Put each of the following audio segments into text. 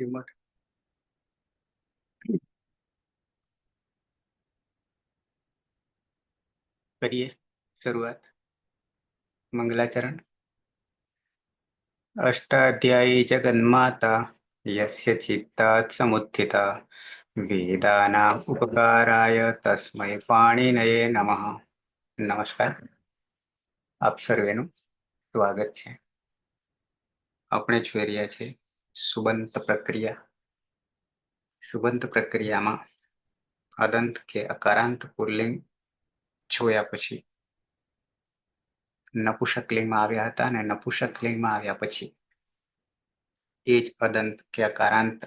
Remote કરીએ શરૂઆત. મંગલાચરણ. અષ્ટાધ્યાયી જગન્માતા યસ્ય ચિત્તાत् સમુત્થિતા વેદાનામ ઉપકારાય તસ્મૈ પાણિનયે નમઃ. નમસ્કાર, આપ સર્વેનું સ્વાગત છે. આપણે જોઈ રહ્યા છીએ સુબંત પ્રક્રિયા. સુબંત પ્રક્રિયામાં અદંત કે અકારાંત પુલ્લિંગ જોયા પછી નપુંસકલિંગમાં આવ્યા હતા અને નપુંસકલિંગમાં આવ્યા પછી એ જ અદંત કે અકારાંત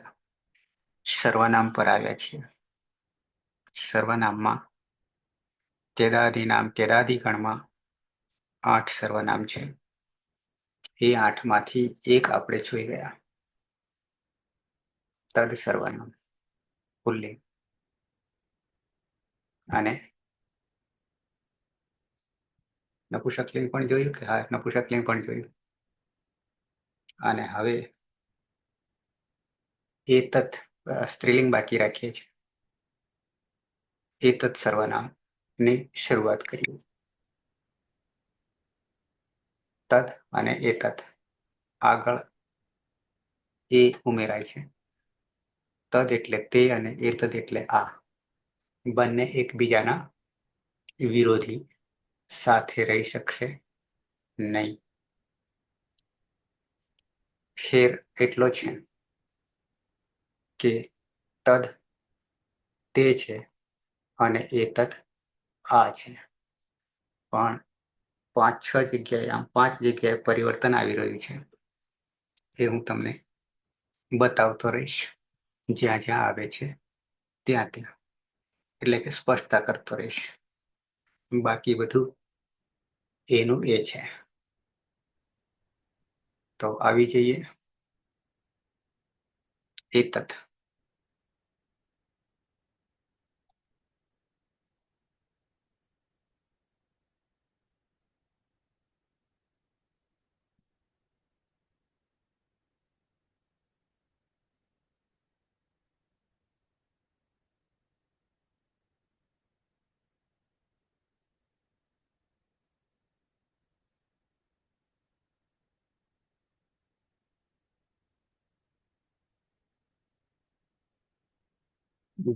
સર્વનામ પર આવ્યા છીએ. સર્વનામમાં તેદાદિનામ તેદાદિગણમાં 8 સર્વનામ છે. એ 8માંથી એક આપણે જોઈ ગયા, તદ સર્વનામ પુલ્લિંગ. અને નપુંસકલિંગ પણ જોયું કે? હા, નપુંસકલિંગ પણ જોયું. અને હવે એતત સ્ત્રીલિંગ બાકી રાખીએ છીએ. એતત સર્વનામની શરૂઆત કરીએ. તદ અને એતત આગળ એ ઉમેરાય છે. તદ એટલે તે અને એતદ એટલે આ. બંને એકબીજાના વિરોધી, સાથે રહી શકશે નહીં. ફેર એટલો છે કે તદ તે છે અને એતત આ છે. પણ 5-6 જગ્યાએ, આમ 5 જગ્યાએ પરિવર્તન આવી રહ્યું છે. એ હું તમને બતાવતો રહીશ, જ્યાં જ્યાં આવે છે ત્યાં ત્યાં. એટલે કે સ્પષ્ટતા કરતો રહીશ. બાકી બધું એનું એ છે. તો આવી જઈએ એતત.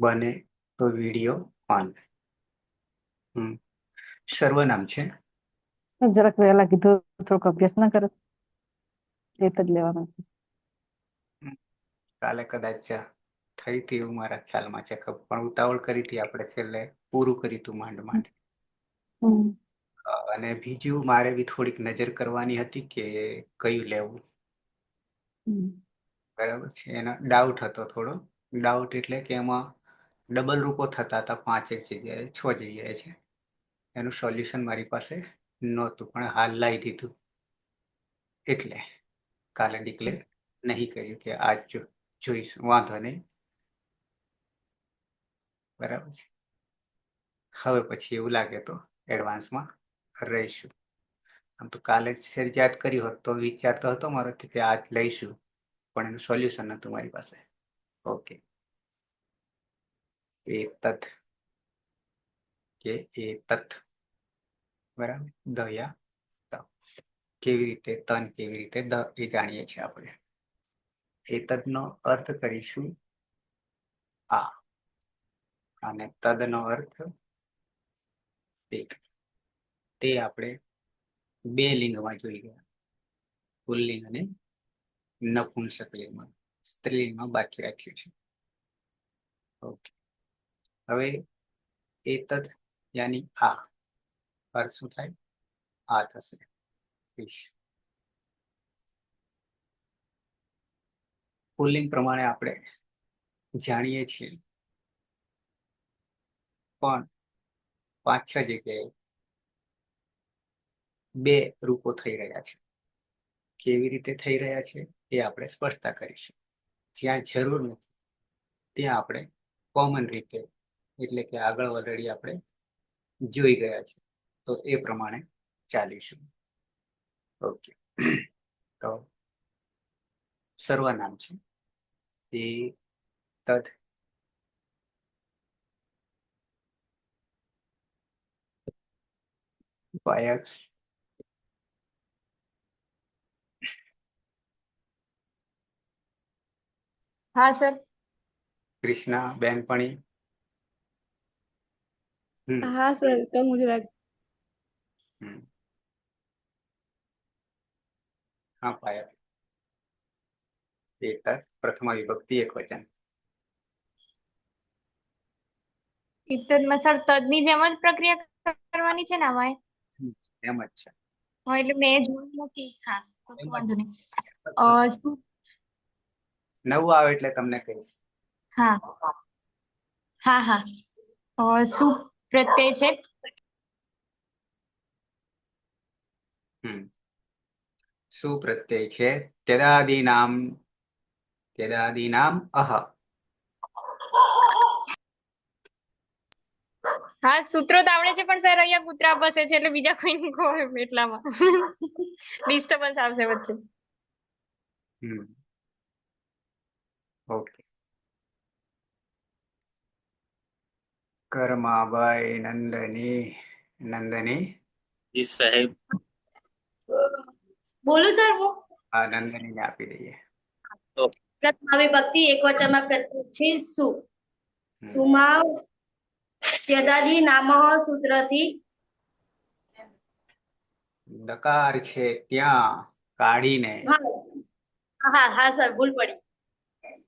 બને તો વિડીયો ઓન. સર્વનામ છે. જરાક વહેલા કીધું, થોડોક અભ્યાસ ના કરે એ જ લેવાનો. કાલે કદાચ થઈ હતી એવું મારા ખ્યાલમાં છે, પણ ઉતાવળ કરી હતી આપણે, છેલ્લે પૂરું કર્યું હતું માંડ માંડ. અને બીજું મારે બી થોડીક નજર કરવાની હતી કે કયું લેવું. બરાબર છે. એનો ડાઉટ હતો થોડો. ડાઉટ એટલે કે એમાં ડબલ રૂપો થતા હતા 5 જગ્યાએ, 6 જગ્યાએ છે. એનું સોલ્યુશન મારી પાસે નહોતું, પણ હાલ લાવી દીધું. એટલે કાલે ડિક્લેર નહીં કર્યું કે આજ જોઈશું. વાંધો નહીં, બરાબર છે. હવે પછી એવું લાગે તો એડવાન્સમાં રહીશું. આમ તો કાલે યાદ કર્યું હોત તો વિચારતો હતો મારો કે આજ લઈશું, પણ એનું સોલ્યુશન નહોતું મારી પાસે. ઓકે, એતત કે એતત, બરાબર. દયા ત કેવી રીતે, તન કેવી રીતે, દ એ જાણીએ છીએ આપણે. એતદનો અર્થ કરીશું આ, અને તદનો અર્થ તે આપણે 2 લિંગમાં જોઈ ગયા, પુલ્લિંગ અને નપુંસકલિંગમાં. સ્ત્રીલિંગમાં બાકી રાખ્યું છે. ઓકે, હવે એતદ યાની આ અર્થ શું થાય? આ થશે. પુલ્લિંગ પ્રમાણે આપણે જાણીએ છીએ, પણ 5-6 જગ્યાએ 2 રૂપો થઈ રહ્યા છે. કેવી રીતે થઈ રહ્યા છે એ આપણે સ્પષ્ટતા કરીશું. જ્યાં જરૂર નથી ત્યાં આપણે કોમન રીતે, એટલે કે આગળ ઓલરેડી આપણે જોઈ ગયા છે, તો એ પ્રમાણે ચાલીશું. ઓકે, તો સર્વનામ છે. એ તદ પાયલ હા સર. કૃષ્ણા બેનપણી હા સર, કમ હમ. હા પાયલ એ તદ પ્રથમા વિભક્તિ એકવચન. ઇત્તરમાં સર તદની જેમ જ પ્રક્રિયા કરવાની છે ને આમાં? એમ જ છે. હા એટલે મેં જોયું નથી. હા તો એમ વાંધો જ નહીં. છે. શું? નવું આવે એટલે તમને કહીશ. હા હા હા. શું પ્રત્યય છે? શું પ્રત્યય છે? ત્યદાદીનામ ત્યદાદીનામ અહ. હા સૂત્રો તો આવડે છે પણ સર અહીંયા કૂતરા બસે છે એટલે બીજા કોઈ કહો એટલામાં ડિસ્ટર્બન્સ આવશે વચ્ચે. ઓકે. કર્માભાઈ નંદની નંદની જી સાહેબ. બોલું સર હું? આ નંદનીને આપી દઈએ. પ્રથમા વિભક્તિ એકવચનમાં પ્રત્યય છે સુ. હમ. સુમાં ત્યદાદી નામઃ સૂત્રથી દકાર છે ત્યાં કાઢીને હા હા હા સર ભૂલ પડી.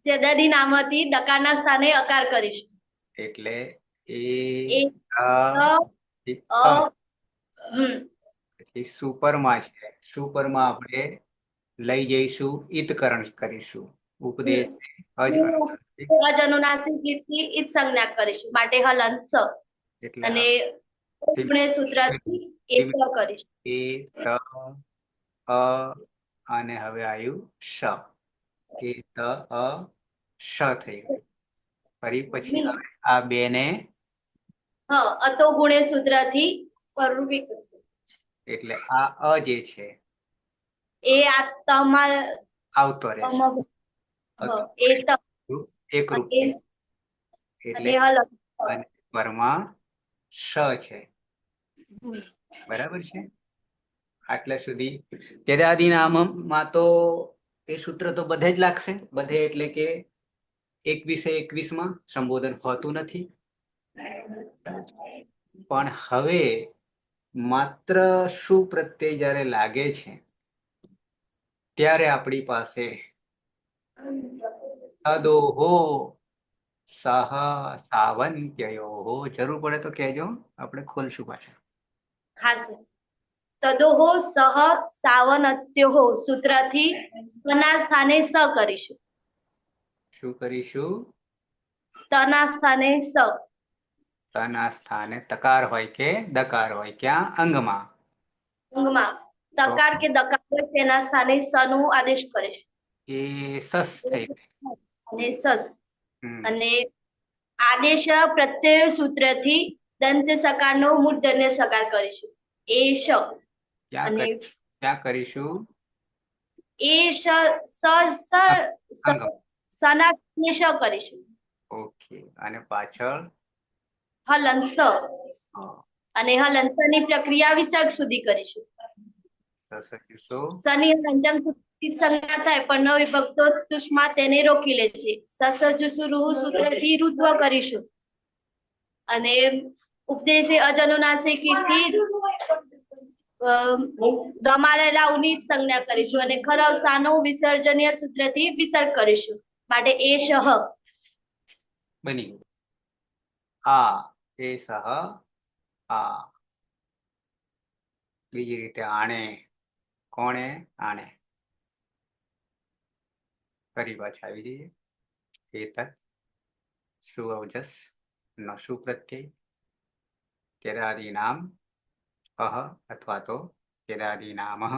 ત્યદાદી નામથી દકારના સ્થાને અકાર કરીશું. એટલે એ એ અ અ અમ. હમ પછી સુપરમાં છે. સુપરમાં આપણે લઈ જઈશું ઈતકરણ કરીશું. ઉપદેશ અજ અનુનાસિક. અનુનાસિક થી ઈત સંજ્ઞા કરીશું માટે હલંત સ. એટલે અને ધીમે ગુણે સૂત્રથી એક ધીમે કરીશું. એ ત અ અને હવે આવ્યું શ. એ ત અ શ થઈ ગયું. ફરી પછી હવે આ બે ને હા અતો ગુણે સૂત્રથી પરરૂપી એટલે આ અ જે છે એ આ તમારા આવતો રહેશે. એ ત એકરૂપ અને થઈ એટલે હલંત અને પરમાં શ છે. બરાબર છે. આટલા સુધી ત્યદાદીનામમાં તો એ સૂત્ર તો બધે જ લાગશે. બધે એટલે કે 21 સંબોધન હોતું નથી. પણ હવે માત્ર શું પ્રત્યય જ્યારે લાગે છે ત્યારે આપણી પાસે તદોહો સહ સાવંત્યયોહો જરૂર પડે તો કહેજો, આપણે ખોલશું પાછા. હા સર. તદોહો સહ સાવનત્યોહો સૂત્રથી તના સ્થાને સ કરીશું. શું કરીશું? તના સ્થાને સ. તના સ્થાને તકાર હોય કે દકાર હોય ક્યાં? અંગમાં. ઊંઘમાં તો તકાર કે દકાર હોય તેના સ્થાને સ નું આદેશ કરીશું. એ સસ થઈ ગઈ. અને સસ. હમ અને આદેશ પ્રત્યય સૂત્રથી દંત સકારનો મૂર્ધન્ય સકાર કરીશું. એ શ. અને ક્યાં કરીશું? એ શ સ અંગમ. સના સ્થાને શ કરીશું. ઓકે. અને પાછળ હલંત સ. અને હલંત ની પ્રક્રિયા વિસર્ગ સુધી કરીશું. શનિ પંચમ સંજ્ઞા થાય પણ ન વિભક્તો તુષ્મા તેને રોકી લે છે. સસજુસુ સૂત્રથી રુદ્વ કરીશું. અને ઉપદેશે અજનુનાસિકથી દમારેલા ઉની સંજ્ઞા કરીશું. અને ખરવ સાનો વિસર્જનીય સૂત્રથી વિસર્ગ કરીશું. માટે એ શહ બની આ એ સહ આ. બીજી રીતે આણે કોણે? આણે. ફરી પાછા આવી જઈએ. એતત શું અવજસ ન શું પ્રત્યય ત્યદાદીનામ અહ અથવા તો ત્યદાદીનામઃ.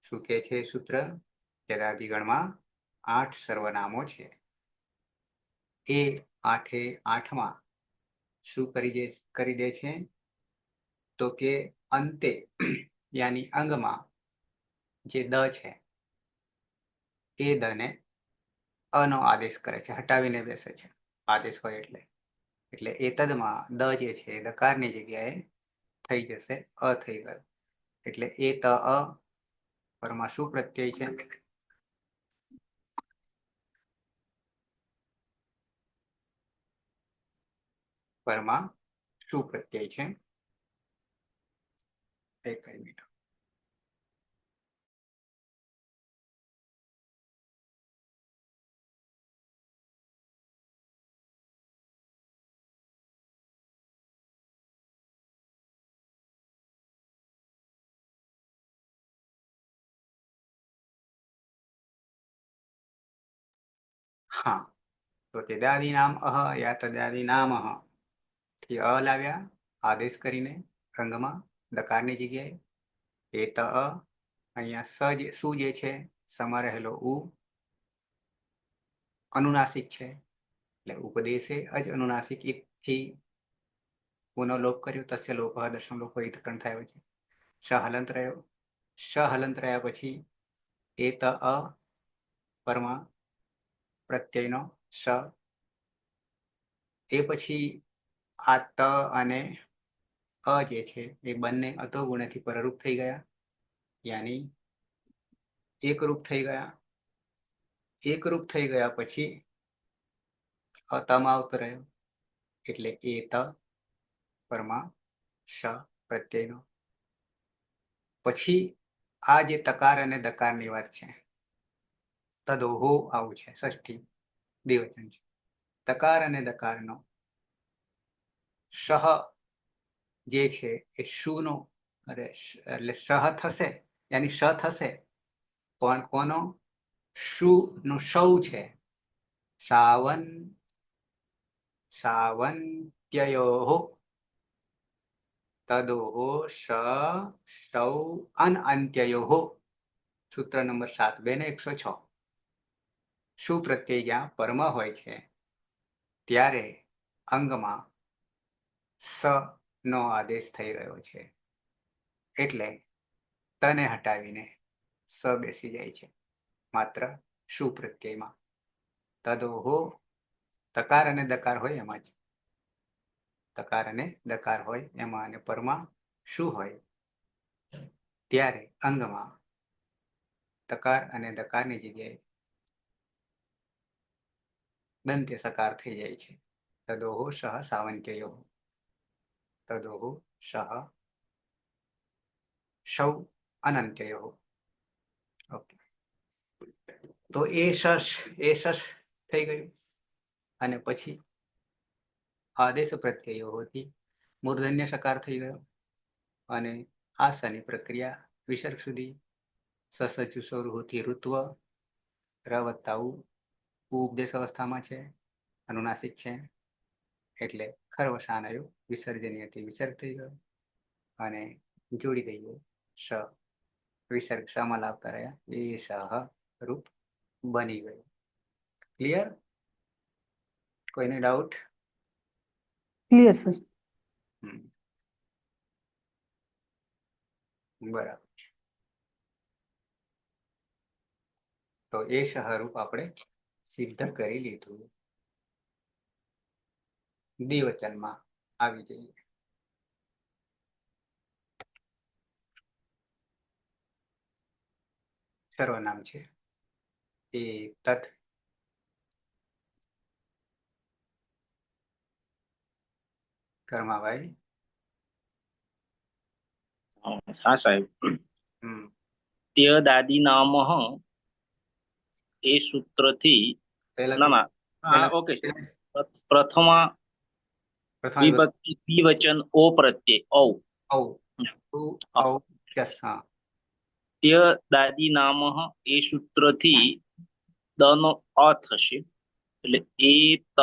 શું કે છે સૂત્ર? ત્યદાદિગણમાં 8 સર્વનામો છે. એ આઠે આઠમાં શું કરી દે છે? તો કે અંતે યાની અંગમાં જે દ છે એ દ ને અનો આદેશ કરે છે, હટાવીને બેસે છે આદેશ હોય એટલે એતદમાં દ જે છે એ દકારની જગ્યાએ થઈ જશે અ થઈ ગયો, એટલે એ ત અ પરમાં શું પ્રત્યય છે? પરમાં શું પ્રત્યય છે? એક મિનિટ. હા, તો તેદાદીનામ અહ યા તદાદીનામ અહ થી અ લાવ્યા આદેશ કરીને રંગમાં દકારની જગ્યાએ. એ ત અ અહીંયા સ જે શું જે છે સમા રહેલો ઉ અનુનાસિક છે, એટલે ઉપદેશે અજ અનુનાસિક થી પુનઃલોપ કર્યો, તસ્ય લોપ દર્શન લોપ ઇતકણ થયો છે. શ હલંત રહ્યો, શ હલંત રહ્યા પછી એ ત અ પરમાં પ્રત્યયનો શ, એ પછી આ ત અને અ જે છે એ બંને અતો ગુણેથી પરરૂપ થઈ ગયા, યાની એકરૂપ થઈ ગયા. એકરૂપ થઈ ગયા પછી અતમાં આવતો રહ્યો, એટલે એ ત પરમાં શ પ્રત્યયનો. પછી આ જે તકાર અને દકારની વાત છે, તદોહો આવું છે, ષષ્ઠી દ્વિવચન છે. તકાર અને દકારનો શહ જે છે એ શુનો એટલે શહ થશે, યાની શ થશે, પણ કોનો? શુ નો સૌ છે. સાવંત્યયો તદોહો શ સૌ અન અંત્યયો. સૂત્ર નંબર 7 2 ને 106. શું પ્રત્યય જ્યાં પરમ હોય છે ત્યારે અંગમાં સ નો આદેશ થઈ રહ્યો છે, એટલે તને હટાવીને સ બેસી જાય છે માત્ર શું પ્રત્યયમાં. તદોહો તકાર અને દકાર હોય એમાં જ, તકાર અને દકાર હોય એમાં, અને પરમાં શું હોય ત્યારે અંગમાં તકાર અને દકારની જગ્યાએ દંત્ય સકાર થઈ જાય છે. તદોહો સહ સાવંત્યયો, તદોહો સહ સૌ અનંત્યયો. ઓકે, તો એ શશ થઈ ગયું, અને પછી આદેશ પ્રત્યયોથી મૂર્ધન્ય સકાર થઈ ગયો, અને આ શની પ્રક્રિયા વિસર્ગ સુધી સસજુ સ્વરૂપથી ઋત્વ ર વત્તા ઉ ઉપદેશ અવસ્થામાં છે, અનુનાસિક છે, એટલે ખર્વસાનયો વિસર્જનીયથી વિસર્ગ થઈ ગયો, અને જોડી દઈએ શ વિસર્ગ શામાં લાવતા રહ્યા એ શાહ રૂપ બની ગયું. ક્લિયર? કોઈને ડાઉટ? Clear sir. બરાબર. તો એ શહરૂપ આપણે સિદ્ધ કરી લીધું. દ્વિવચનમાં આવી જઈએ. સર્વનામ છે એ તત કર્માભાઈ. હા સાહેબ. ત્ય દાદી નામ એ સૂત્રથી ના ના હા ઓકે પ્રથમ વિભક્તિ દ્વિવચન ઓ પ્રત્યય ત્ય દાદી નામ એ સૂત્રથી દ નો અ થશે, એટલે એ ત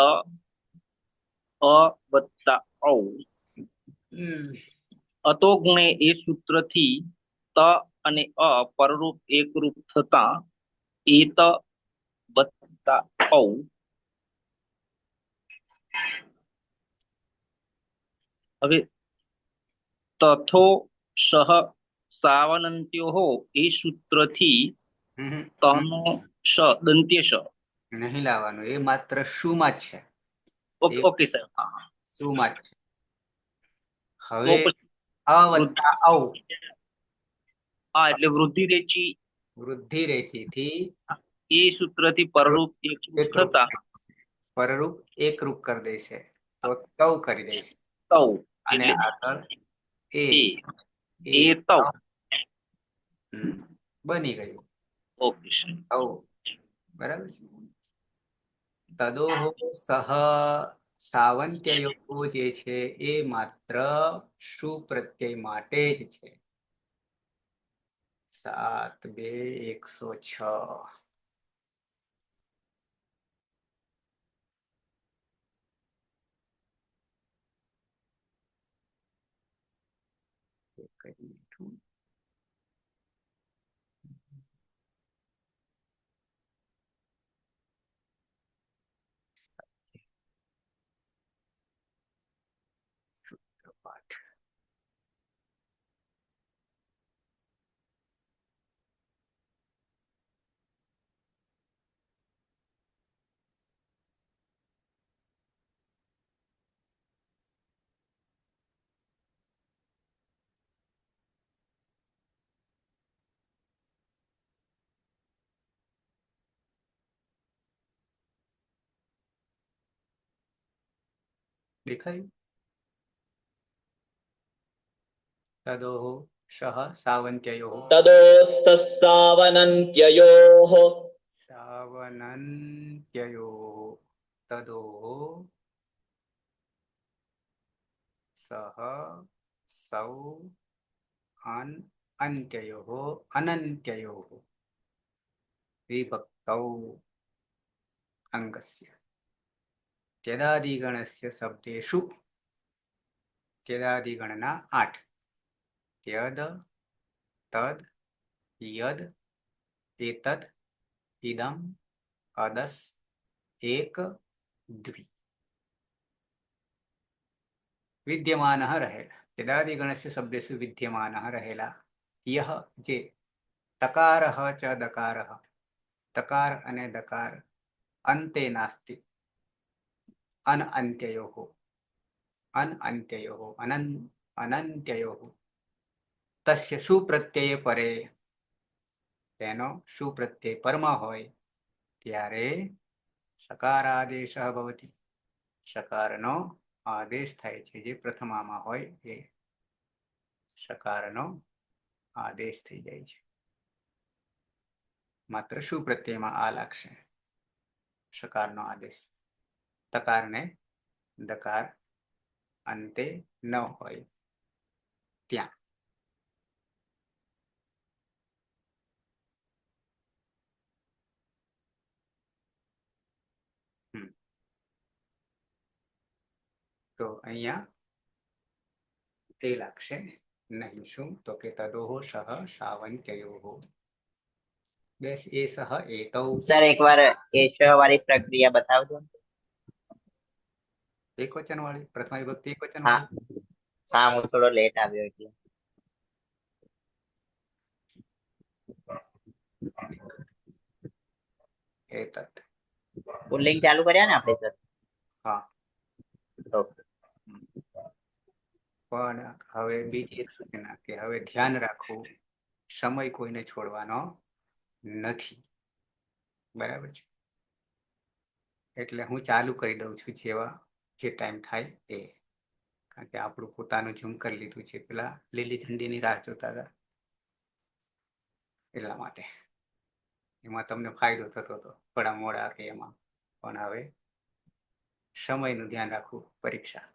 અ વત્તા ઔ. અતો ગુણે એ સૂત્રથી ત અને અ પરરૂપ એકરૂપ થતા એત વત્તા ઔ. હવે તથો સહ સાવનંત્યો એ સૂત્રથી તનો શ દંત્ય શ નહીં લાવવાનું, એ માત્ર શુંમાં જ છે, ઓકે એ ઓકે સાહેબ, હા હા. શુંમાં જ છે. તો હવે પછી અ વત્તા ઔ, હા એટલે વૃદ્ધિ રેચી વૃદ્ધિ રેચી થી એ સૂત્રથી પરરૂપ એકરૂપ એકરૂપ થતા પરરૂપ એકરૂપ કરી દેશે, તો તૌ કરી દેશે. તૌ અને એટલે આગળ એ એ એ એ તૌ. બની ગયું ઓકે સાહેબ. તૌ. બરાબર છે. તદોહો સહ સાવંત્યયો જે છે એ માત્ર શું પ્રત્યય માટે જ છે. 7 2 106. પાઠ દેખાયું? તદોહો સહ સાવંત્યયો तदोस्तस्सावनन्त्ययोः સાવનંત્યયો તદોહો સહ સૌ અંત્યયો અનંત્યયો વિભક્તૌ અંગસ્ય ત્યદાदिगणस्य શબ્દેષુ ત્યદાदिगणના 8 ત્યદ તદ યદ એતદ ઇદમ અદસ એક દ્વિ વિદ્યમાનઃ રહેલા ત્યદાदिगणस्य શબ્દેષુ વિદ્યમાનઃ રહેલા યહ જે તકારઃ ચ દકારઃ તકાર અને દકાર અંતે નાસ્તિ અનઅંત્યયોઃ અનઅંત્યયોઃ અનંત્યયોઃ તસ્ય સુપ્રત્યય પરે તેનો સુપ્રત્યય પરમાં હોય ત્યારે સકારાદેશ ભવતિ સકારનો આદેશ થાય છે. જે પ્રથમામાં હોય એ સકારનો આદેશ થઈ જાય છે. માત્ર સુપ્રત્યયમાં આ લાગશે સકારનો આદેશ. તકારને દકાર અંતે ન હોય ત્યાં. તો અહીંયા તે લાગશે નહીં. શું? તો કે તદોહો સહ સાવંત્યયોઃ. બેસ એ સહ એતૌ. સર એકવાર એ છ વાળી પ્રક્રિયા બતાવજો. એકવચન વાળી પ્રથમા વિભક્તિ એકવચન હા વાળી. હા હું થોડો લેટ આવ્યો એટલે. એતત. પુલ્લિંગ ચાલુ કર્યા ને આપણે સર? હા. ઓકે. પણ હવે બીજી એક સૂચના કે હવે ધ્યાન રાખવું, સમય કોઈને છોડવાનો નથી. બરાબર છે? એટલે હું ચાલુ કરી દઉં છું જેવા જે ટાઈમ થાય એ. કારણ કે આપણું પોતાનું ઝૂમ કરી લીધું છે. પેલા લીલી ઝંડીની રાહ જોતા હતા એટલા માટે. એમાં તમને ફાયદો થતો હતો થોડા મોડા કે એમાં. પણ હવે સમયનું ધ્યાન રાખવું. પરીક્ષા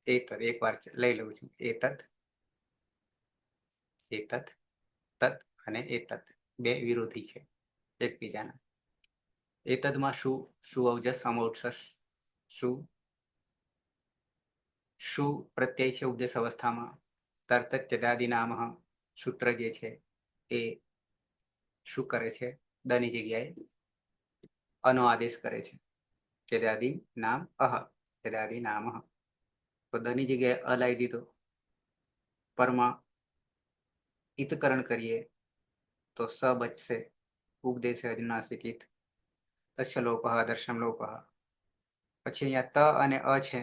એતદ એક વાર લઈ લઉં છું. એતદ એતદ તત અને એતદ બે વિરોધી છે એકબીજાના. એતદમાં શું શું અવજસ સમોક્ષસ શું શું પ્રત્યય છે ઉપદેશ અવસ્થામાં. તર્ત ત્યદાદિ નામ સૂત્ર જે છે એ શું કરે છે? દની જગ્યાએ અનો આદેશ કરે છે. ત્યદાદિ નામ અહ ત્યદાદિ નામ. તો દની જગ્યાએ અ લાવી દીધો. પરમાં ઇતકરણ કરીએ તો સ બચશે. ઉપદેશ અનુનાસિક ઇત. તસ્ય લોપઃ દર્શમ લોપઃ. પછી અહીંયા ત અને અ છે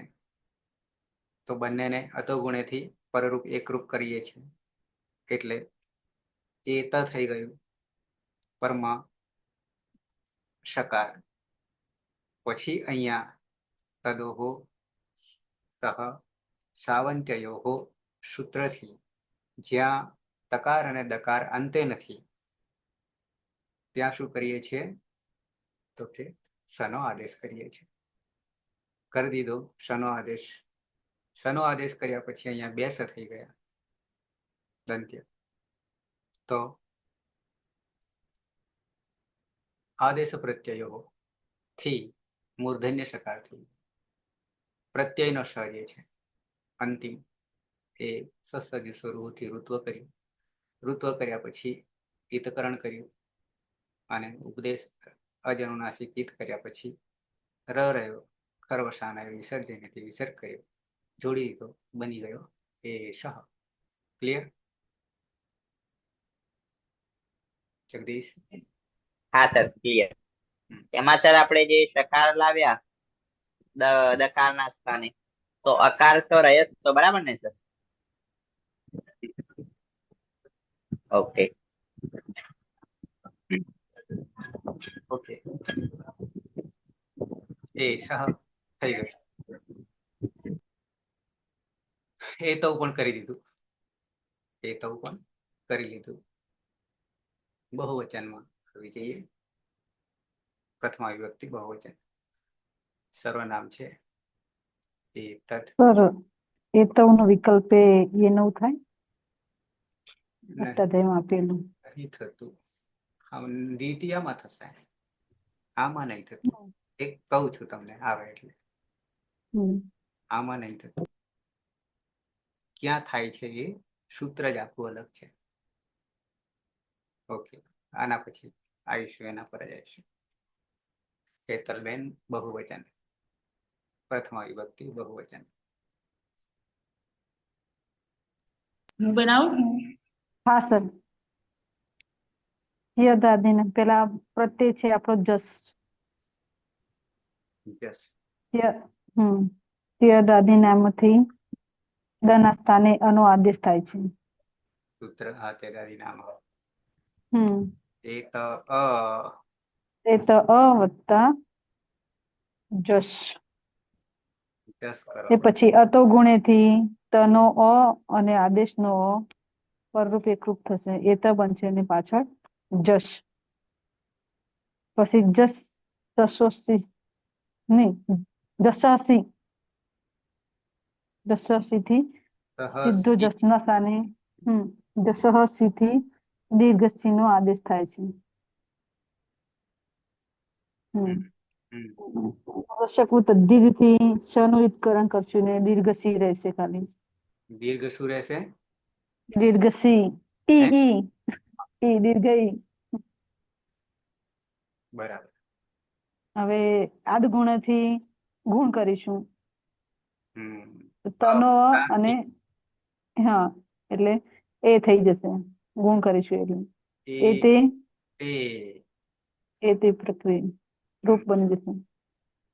તો બંનેને અતો ગુણેથી પરરૂપ એકરૂપ કરીએ છીએ એટલે એ ત થઈ ગયું. પરમાં શકાર. પછી અહીંયા તદોહો તહ સાવંત્યયોહો સૂત્રથી જ્યાં તકાર અને દકાર અંતે નથી ત્યાં શું કરીએ છીએ તો કે સનો આદેશ કરીએ છીએ. કરી દીધો સનો આદેશ. સનો આદેશ કર્યા પછી અહીંયા બે સ થઈ ગયા દંત્ય. તો આદેશ પ્રત્યયો થી મૂર્ધન્ય શકારથી પ્રત્યયનો સ જે છે અંતિમ એ સસર્જ સ્વરૂપથી ઋત્વ કર્યું. ઋત્વ કર્યા પછી ઈતકરણ કર્યું અને ઉપદેશ અજનુનાસિક ઈત કર્યા પછી ર રહ્યો ખરવસાના વિસર્જનથી વિસર્ગ કર્યો. જોડી દીધો બની ગયો એ શહ. ક્લિયર જગદીશ? હા સર ક્લિયર. એમાં સર આપણે જે શકાર લાવ્યા દકારના સ્થાને તો અકાર તો રહ્યો જ તો બરાબર ને સર? ઓકે. ઓકે એ શહ થઈ ગયું. એ તો પણ કરી દીધું. એ તો પણ કરી લીધું. બહુવચનમાં આવી જઈએ. પ્રથમ વિભક્તિ બહુવચન. સર્વનામ છે એ તદ. સર એ તવનો વિકલ્પ એ નવું થાય અષ્ટાધ્યાયમાં આપેલું. નહીં થતું. દ્વિતીયમાં થશે, આમાં નહીં થતું. એક કહું છું તમને આવે એટલે. આમાં નહીં થતું. ક્યાં થાય છે એ સૂત્ર જ આખું અલગ છે. ઓકે આના પછી આવીશું એના પર જ આવીશું. હેતલબેન બહુવચન. પ્રથમ વિભક્તિ બહુવચન. હું બનાવું? હા સર. યદાદિને પેલા પ્રત્યય છે આપણો જસ. યસ યદાદિનામથી દના સ્થાને અનો આદેશ થાય છે. સૂત્ર આ તેદાદી નામ. એ તો એ તો અ વત્તા જસ. યસ કરો. એ પછી અતો ગુણેથી તનો અ અને આદેશનો અ પરરૂપ એકરૂપ થશે. એ તો બનશે અને પાછળ જસ. પછી જસ દસોસી નહીં દશાસી. દશાસી થી સીધો જસના સ્થાને દશહસી થી દીર્ઘસી નો આદેશ થાય છે. આવશ્યક દીર્ઘથી નું વિતકરણ કરશું ને દીર્ઘસી રહેશે ખાલી. દીર્ઘ શું રહેશે? દીર્ઘસી ઈ દીર્ઘ ઈ. બરાબર. હવે આદગુણથી ગુણ કરીશું. તનો અને હા એટલે એ થઈ જશે. ગુણ કરીશું એટલે એ તે પ્રક્રિયા રૂપ બની જશે.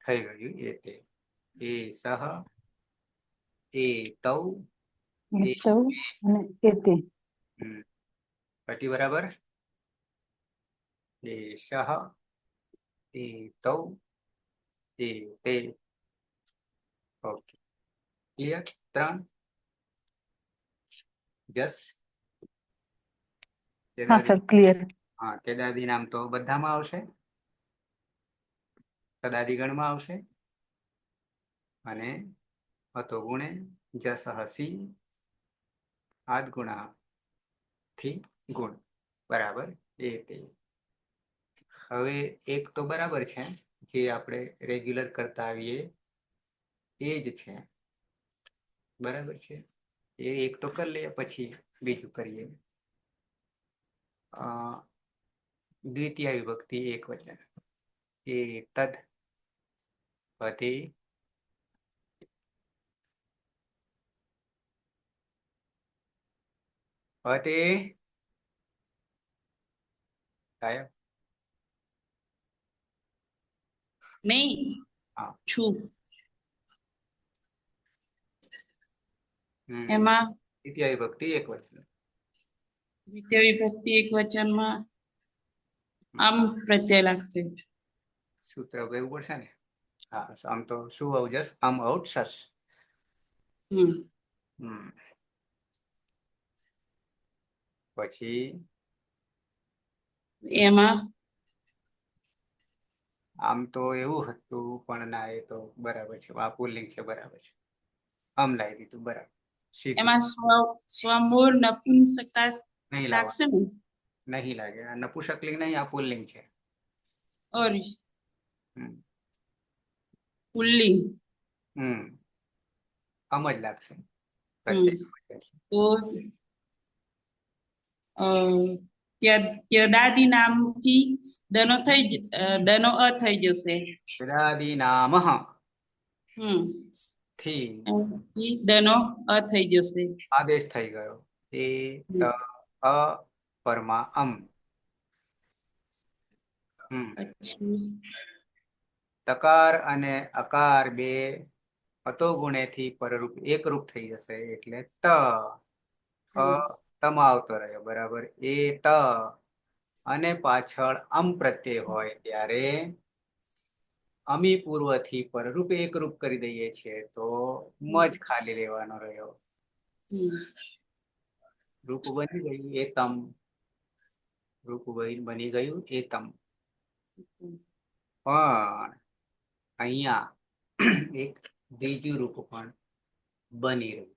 થઈ ગયું. એ તે એ સહ એ તૌ અને એ તે. પટી બરાબર. એ સહ એ તૌ એ તે. Okay clear? ત્રણ જસ. હા સર ક્લિયર. હા તેદાદી નામ તો બધામાં આવશે. તદાદિગણમાં આવશે અને અતો ગુણે જસ હસી આદ ગુણા થી ગુણ બરાબર એ તે. હવે એક તો બરાબર છે જે આપણે રેગ્યુલર કરતા આવીએ એ જ છે. બરાબર છે. એ એક તો કરી લઈએ પછી બીજું કરીએ. દ્વિતીય વિભક્તિ એક વચન. એ તદ પતિ પતિ સાહેબ નહીં હા. છું હમ. એમાં દ્વિતીય વિભક્તિ એક વચન. દ્વિતીય વિભક્તિ એક વચનમાં આમ પ્રત્યય લાગશે. સૂત્ર કહેવું પડશે ને. હા, આમ તો શું આવું જશ આમ આઉટ સસ. હમ હમ. પછી એમાં આમ તો એવું હતું પણ ના, એ તો બરાબર છે, આ પુલ્લિંગ છે, બરાબર છે. આમ લાવી દીધું, બરાબર. સીધું એમાં સ્વમૂળ નપુંસકતા નહીં લાગશે લાવવાનું, ને નહીં લાગે. આ નપુંસકલિંગ નહીં, આ પુલ્લિંગ છે. ઓર હમ. પુલ્લિંગ. હમ. આમ જ લાગશે. હમ તો યદાદી નામથી દનો અ થઈ જશે. વેદાદી નામ હમ થી એનાથી દનો અ થઈ જશે. આદેશ થઈ ગયો. એ ત અ પરમાં અમ. હમ. પછી તકાર અને અકાર બે અતો ગુણેથી પરરૂપ એકરૂપ થઈ જશે, એટલે ત તમાં આવતો રહ્યો, બરાબર. એ ત અને પાછળ અમ પ્રત્યય હોય ત્યારે અમી પૂર્વથી પરરૂપ એકરૂપ કરી દઈએ છીએ, તો મજ ખાલી રહેવાનો રહ્યો. રૂપ બની ગયું એ તમ. રૂપ બની ગયું એ તમ. પણ અહીંયા એક બીજું રૂપ પણ બની રહ્યું,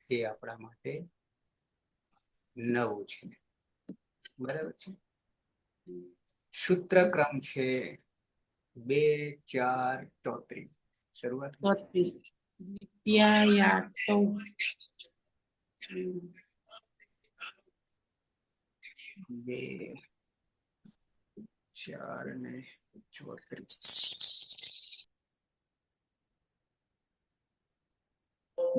તે આપણા માટે નવું છે, બરાબર છે. સૂત્રક્રમ છે 2 4 33. શરૂઆત દ્વિતીયાયાતો 2 4 ને 34.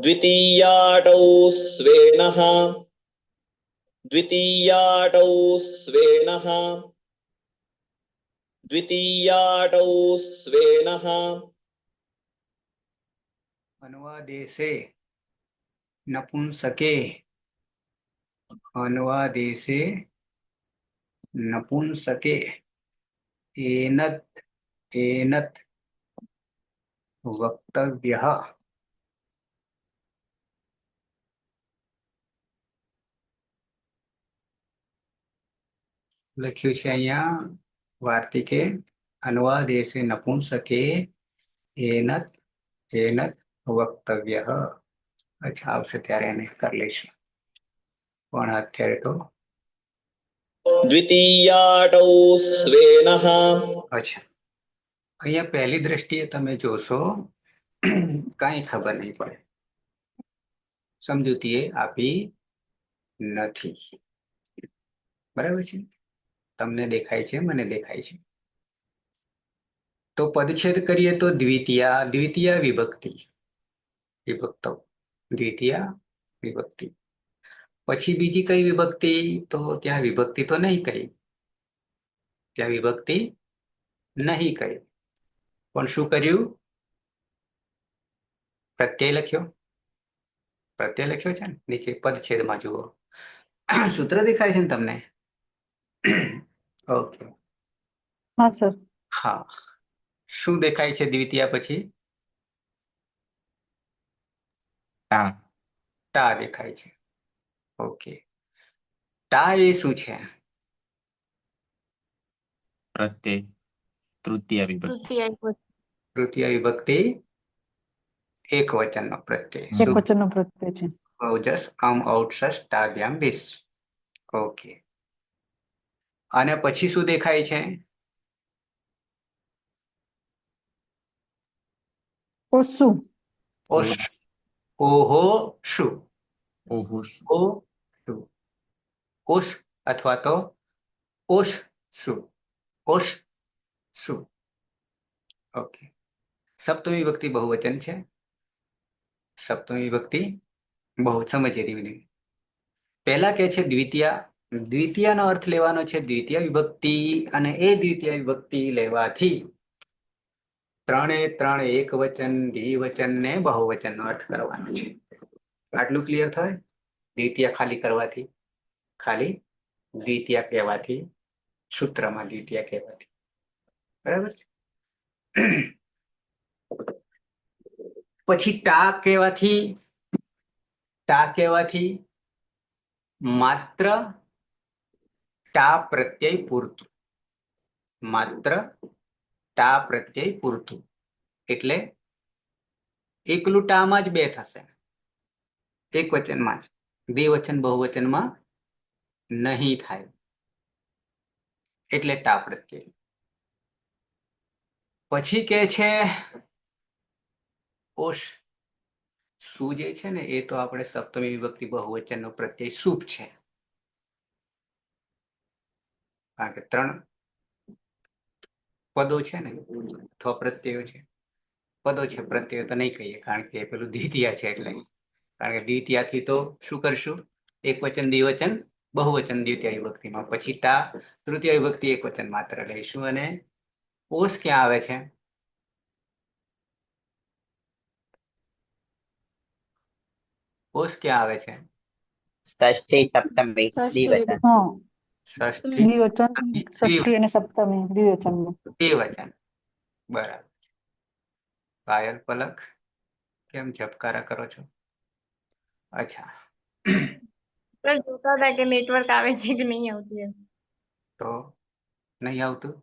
द्वितीयाटौ स्वेनः द्वितीयाटौ स्वेनः द्वितीयाटौ स्वेनः અનુવાદેશે નપુંસકે. અનુવાદેશે નપુંસકે એનત એનત વક્તવ્યઃ. લખ્યું છે અહીંયા વાર્તિકે અનુવાદેશે નપુંસકે એનત એનત વક્તવ્યઃ. અચ્છા, આવશે ત્યારે એને કરી લઈશું, પણ અત્યારે તો द्वितीयाटौ स्वेनः. અચ્છા, અહીંયા પહેલી દ્રષ્ટિએ તમે જોશો કાંઈ ખબર નહીં પડે, સમજૂતીએ આપી નથી, બરાબર છે. તમને દેખાય છે, મને દેખાય છે. તો પદછેદ કરીએ તો દ્વિતીય વિભક્તિ, વિભક્તો દ્વિતીય વિભક્તિ. પછી બીજી કઈ વિભક્તિ? તો ત્યાં વિભક્તિ તો નહીં કઈ, ત્યાં વિભક્તિ નહીં કઈ, પણ શું કર્યું? પ્રત્યય લખ્યો. પ્રત્યય લખ્યો છે ને નીચે પદછેદમાં જુઓ. સૂત્ર દેખાય છે ને તમને? ઓકે, હા સર. હા. શું દેખાય છે દ્વિતીય પછી? ટા દેખાય છે. ઓકે, ટા એ શું છે? પ્રત્યય, તૃતીય વિભક્તિ. તૃતીય વિભક્તિ એક વચનનો પ્રત્યય. એક વચનનો પ્રત્યય છે. ઓજસ આમ આઉટસસ ટાભ્યામ દિસ. ઓકે, અને પછી શું દેખાય છે? ઓસુ. ઓહો શું? ઓહો ઓ શું? ઓસ અથવા તો ઓસ શું? ઓસ શું? ઓકે, સપ્તમી વિભક્તિ બહુવચન છે. સપ્તમી વિભક્તિ બહુ સમજીએ ધીમે ધીમે. પહેલા કે છે દ્વિતીય. દ્વિતીયનો અર્થ લેવાનો છે દ્વિતીય વિભક્તિ, અને એ દ્વિતીય વિભક્તિ લેવાથી ત્રણે ત્રણ એક વચન દ્વિવચન ને બહુવચન નો અર્થ કરવાનો છે. આટલું ક્લિયર થાય? દ્વિતીય ખાલી કરવાથી, ખાલી દ્વિતીય કહેવાથી, સૂત્રમાં દ્વિતીય કહેવાથી. બરાબર છે. પછી ટા કહેવાથી માત્ર ટા પ્રત્યય પૂરતું, માત્ર ટા પ્રત્યય પૂરતું. એટલે એકલું ટામાં જ બે થશે, એક વચનમાં જ. દ્વિવચન બહુવચનમાં નહીં થાય, એટલે ટા પ્રત્યય. પછી કે છે ઓશ. શું જે છે ને એ તો આપણે સપ્તમી વિભક્તિ બહુવચનનો પ્રત્યય શુભ છે, કારણ કે 3 પદો છે ને, અથવા પ્રત્યયો છે. પદો છે, પ્રત્યયો તો નહીં કહીએ, કારણ કે પેલું દ્વિતીય છે. એટલે કારણ કે દ્વિતીયાથી તો શું કરશું? એક વચન દ્વિવચન બહુવચન દ્વિતીય વિભક્તિમાં. પછી ટા તૃતીય વિભક્તિ એક વચન માત્ર લઈશું. અને ઓસ ક્યાં આવે છે? ઓસ ક્યાં આવે છે? ષષ્ઠી સપ્તમી દ્વિવચન. હા, ષષ્ઠી દ્વિવચન, ષષ્ઠી અને સપ્તમી દ્વિવચનમાં. દ્વિવચન. બરાબર. પાયલ, પલક, કેમ ઝબકારા કરો છો? અચ્છા, સર જોતા હતા કે નેટવર્ક આવે છે કે નહીં આવતું એમ. તો નહીં આવતું?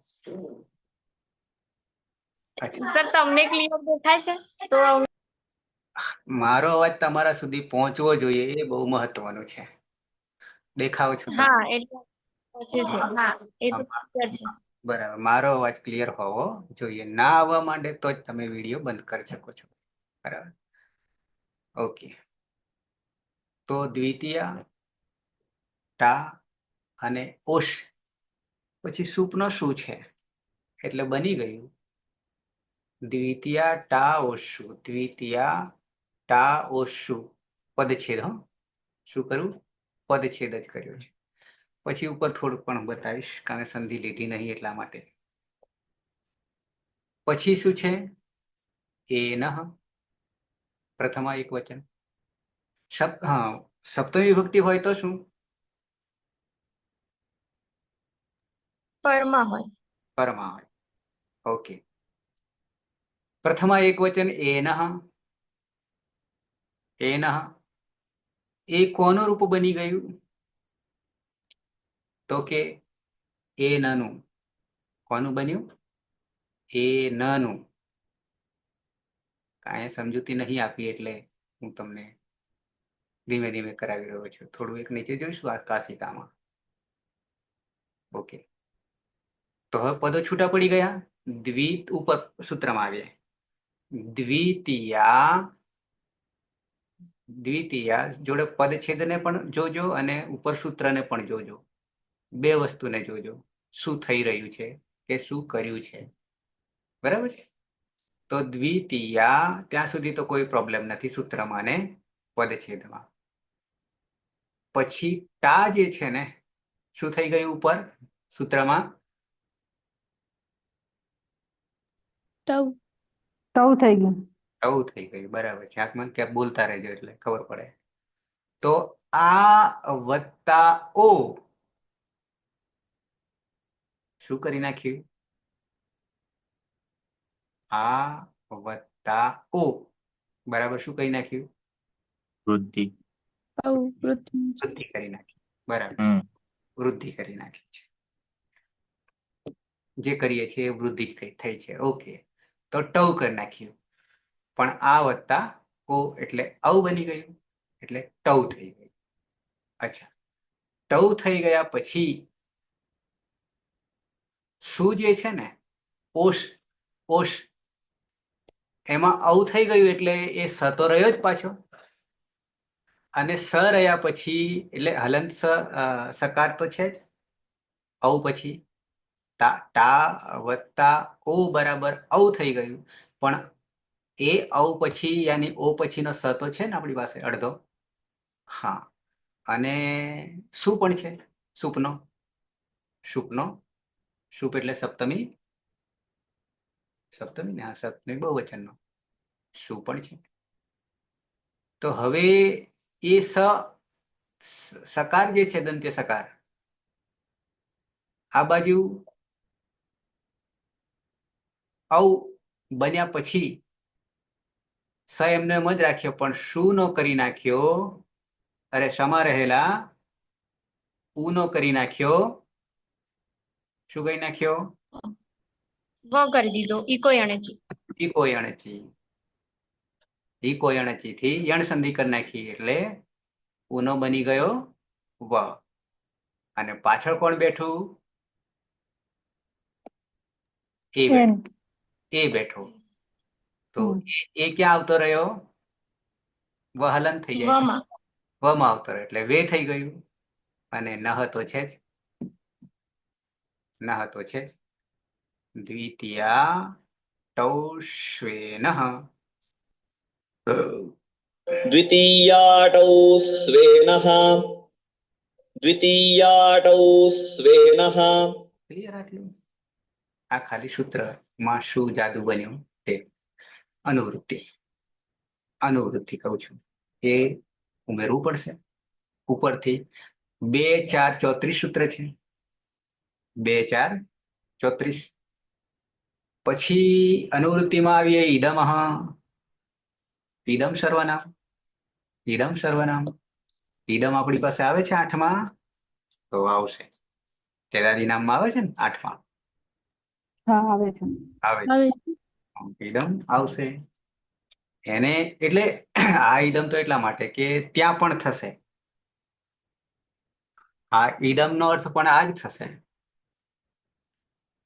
અચ્છા, સર તમને ક્લિયર દેખાય છે? તો મારો અવાજ તમારા સુધી પહોંચવો જોઈએ, એ બહુ મહત્વનું છે. દેખાવ છો તમે? હા, એટલે પછી છે. હા, એ તો આમાં. clear છે. બરાબર, મારો અવાજ ક્લિયર હોવો જોઈએ. ના આવવા માંડે તો જ તમે વિડીયો બંધ કરી શકો છો. બરાબર, ઓકે. તો દ્વિતીય ટા અને ઓશ. પછી સૂપનો શું છે? એટલે બની ગયું દ્વિતીય ટા ઓશુ, દ્વિતીય ટા ઓશુ. પદછેદ. હો, શું કરું? પદછેદ જ કર્યો છે. પછી ઉપર થોડુંક પણ બતાવીશ, કારણ કે સંધિ લીધી નહીં એટલા માટે. પછી શું છે? એનઃ, પ્રથમા એક વચન. સપ્તમી વિભક્તિ હોય તો શું? પરમાં હોય. પરમાં હોય. ઓકે. પ્રથમા એક વચન એનઃ. એનઃ એ કોનું રૂપ બની ગયું? તો કે એ નનું. કોનું બન્યું? એ નનું. કાંઈ સમજૂતી નહીં આપી એટલે હું તમને ધીમે ધીમે કરાવી રહ્યો છું. થોડું એક નીચે જોઈશું આ કાશિકામાં. ઓકે, તો હવે પદો છૂટા પડી ગયા. ઉપર સૂત્રમાં આવીએ. દ્વિતીય જોડે પદછેદને પણ જોજો અને ઉપર સૂત્રને પણ જોજો. બે વસ્તુને જોજો, શું થઈ રહ્યું છે કે શું કર્યું છે. બરાબર છે. તો દ્વિતીય ત્યાં સુધી તો કોઈ પ્રોબ્લેમ નથી સૂત્રમાં અને પદછેદમાં. પછી ટા જે છે ને, શું થઈ ગયું ઉપર સૂત્રમાં? ટવ થઈ ગયું. આવું થઈ ગયું. બરાબર છે. આંખમાં ક્યાંક બોલતા રહેજો એટલે ખબર પડે. તો આ વત્તા ઓ શું કરી નાખ્યું? આ વત્તા ઓ બરાબર શું કરી નાખ્યું? વૃદ્ધિ. વૃદ્ધિ કરી નાખી. બરાબર, વૃદ્ધિ કરી નાખી છે. જે કરીએ છીએ એ વૃદ્ધિ જ થઈ છે. ઓકે, તો ટવ કરી નાખ્યું. પણ આ વત્તા ઓ એટલે આવું બની ગયું, એટલે ટવ થઈ ગયું. અચ્છા, ટવ થઈ ગયા પછી શું જે છે ને, ઓશ, ઓશ એમાં આવું થઈ ગયું એટલે એ સ તો રહ્યો જ પાછો. અને સ રહ્યા પછી એટલે હલંત સકાર તો છે જ. આવું પછી ટા વત્તા ઓ બરાબર આવું થઈ ગયું. પણ એ આવું પછી યાની ઓ પછીનો સ તો છે ને આપણી પાસે અડધો. હા, અને શું પણ છે? શુપનો. શુપ એટલે સપ્તમી સપ્તમી ને, હા, સપ્તમી બહુવચનનો શું પણ છે. તો હવે એ સકાર જે છે દંત્ય સકાર, આ બાજુ આવું બન્યા પછી સ એમને એમ જ રાખ્યો, પણ શું નો કરી નાખ્યો, અરે સમા રહેલા ઉનો કરી નાખ્યો. શું કરી નાખ્યો? વ કરી દીધો ઈકો અણચી. ઈકો અણચી. ઈકો અણચી થી યણ સંધિ કરી નાખી એટલે ઉનો બની ગયો વ. અને પાછળ કોણ બેઠું? એ બેઠું. એન. એ બેઠો. તો એ ક્યાં આવતો રહ્યો? વહલન થઈ જાય, વમાં. વમાં આવતો રહ્યો એટલે વે થઈ ગયું. અને નહ તો છે જ, નહ તો છે જ. દ્વિતીયા ટૌ શ્વેનઃ. द्वितीयाटौ स्वेनः द्वितीयाटौ स्वेनः ક્લિયર આટલું? આ ખાલી સૂત્રમાં શું જાદુ બન્યું તે અનુવૃત્તિ. અનુવૃત્તિ કહું છું એ ઉમેરવું પડશે. ઉપરથી 2 4 34 સૂત્ર છે. 2 4 34. પછી અનુવૃત્તિમાં આવીએ ઈદમ. ઈદમ સર્વનામ. ઈદમ સર્વનામ. ઈદમ આપણી પાસે આવે છે 8માં, તો આવશે. તેદાદી નામમાં આવે છે ને 8માં? હા આવે છે. આવે છે. ઈદમ આવશે. એને એટલે આ ઈદમ તો એટલા માટે કે ત્યાં પણ થશે. આ ઈદમ નો અર્થ પણ આ જ થશે.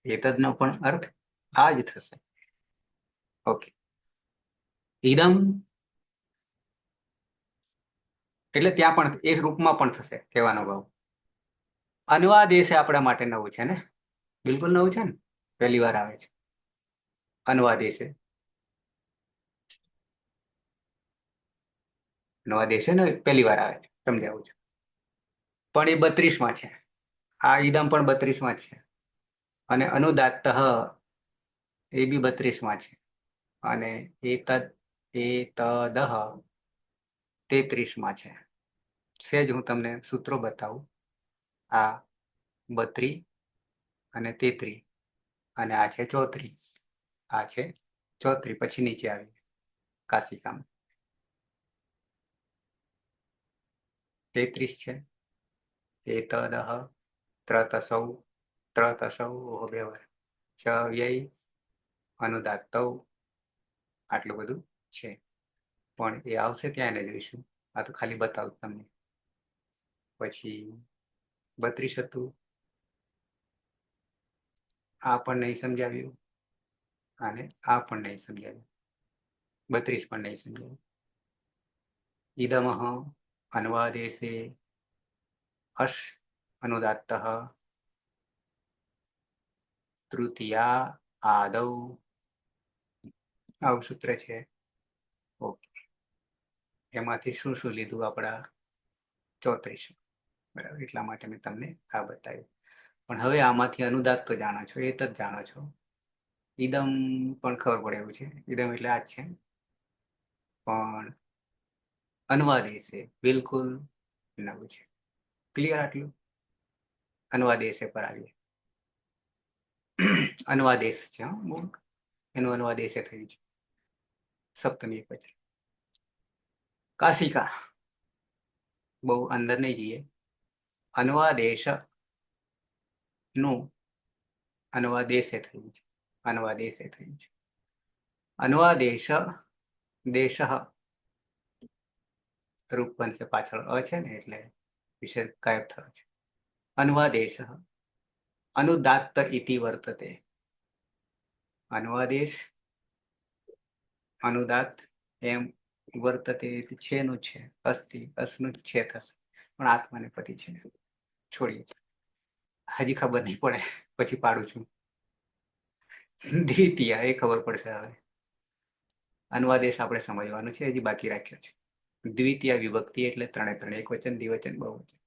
એતદનો પણ અર્થ આ જ થશે. ઓકે. ઈદમ એટલે ત્યાં પણ એ રૂપમાં પણ થશે, કહેવાનો ભાવ. અનુવાદ એ છે આપણા માટે નવું છે ને, બિલકુલ નવું છે ને, પહેલી વાર આવે છે અનુવાદ એ છે. અનુવાદ એ છે ને પહેલી વાર આવે છે, સમજાવું છું. પણ એ 32માં છે. આ ઈદમ પણ 32માં છે. અને અનુદાત્ત એ બી 32માં છે. અને એતદ 33માં છે. સેજ હું તમને સૂત્રો બતાવું. આ 32 અને 33 અને આ છે 34. આ છે 34. પછી નીચે આવી કાશિકામાં 33 છે. એતદ ત્રતસૌ વ્યવહાર ચ વ્યય અનુદાત્તૌ. આટલું બધું છે. પણ એ આવશે ત્યાં એને જોઈશું. આ તો ખાલી બતાવું તમને. પછી 32 હતું, આ પણ નહીં સમજાવ્યું અને આ પણ નહીં સમજાવ્યું. 32 પણ નહીં સમજાવ્યું. ઇદમ અનુવાદેશે હર્ષ અનુદાત્ત તૃતીયા આદૌ. આવું સૂત્ર છે. ઓકે. એમાંથી શું શું લીધું? આપણા 34. બરાબર. એટલા માટે મેં તમને આ બતાવ્યું. પણ હવે આમાંથી અનુદાત તો જાણો છો, એ તો જ જાણો છો. ઈદમ પણ ખબર પડે એવું છે. ઈદમ એટલે આ જ છે. પણ અનુવાદેશ બિલકુલ નવું છે. ક્લિયર આટલું? અનુવાદેશ પર આવીએ. અનુવાદેશ છે, એનું અનુવાદેશ થયું છે. સપ્તમી એકવચન. કાશિકા બહુ અંદર નહીં જઈએ. અનુવાદેશ નું અનુવાદેશે થયું છે. અનુવાદેશે થયું છે. અનુવાદેશ દેશ રૂપ બનશે, પાછળ અ છે ને એટલે વિશેષ ગાયબ થયો છે. અનુવાદેશ અનુદાત્ત ઇતિ વર્તતે. અનુવાદેશ અનુદાત્ત એમ વર્તતે છે નું છે, અસ્તિ અસનું છે થશે. પણ આત્માને પતિ છે. છોડીએ, હજી ખબર નહીં પડે, પછી પાડું છું. દ્વિતીય એ ખબર પડશે હવે. અનુવાદેશ આપણે સમજવાનું છે, હજી બાકી રાખ્યો છે. દ્વિતીય વિભક્તિ એટલે 3 એક વચન, દ્વિવચન, બહુવચન.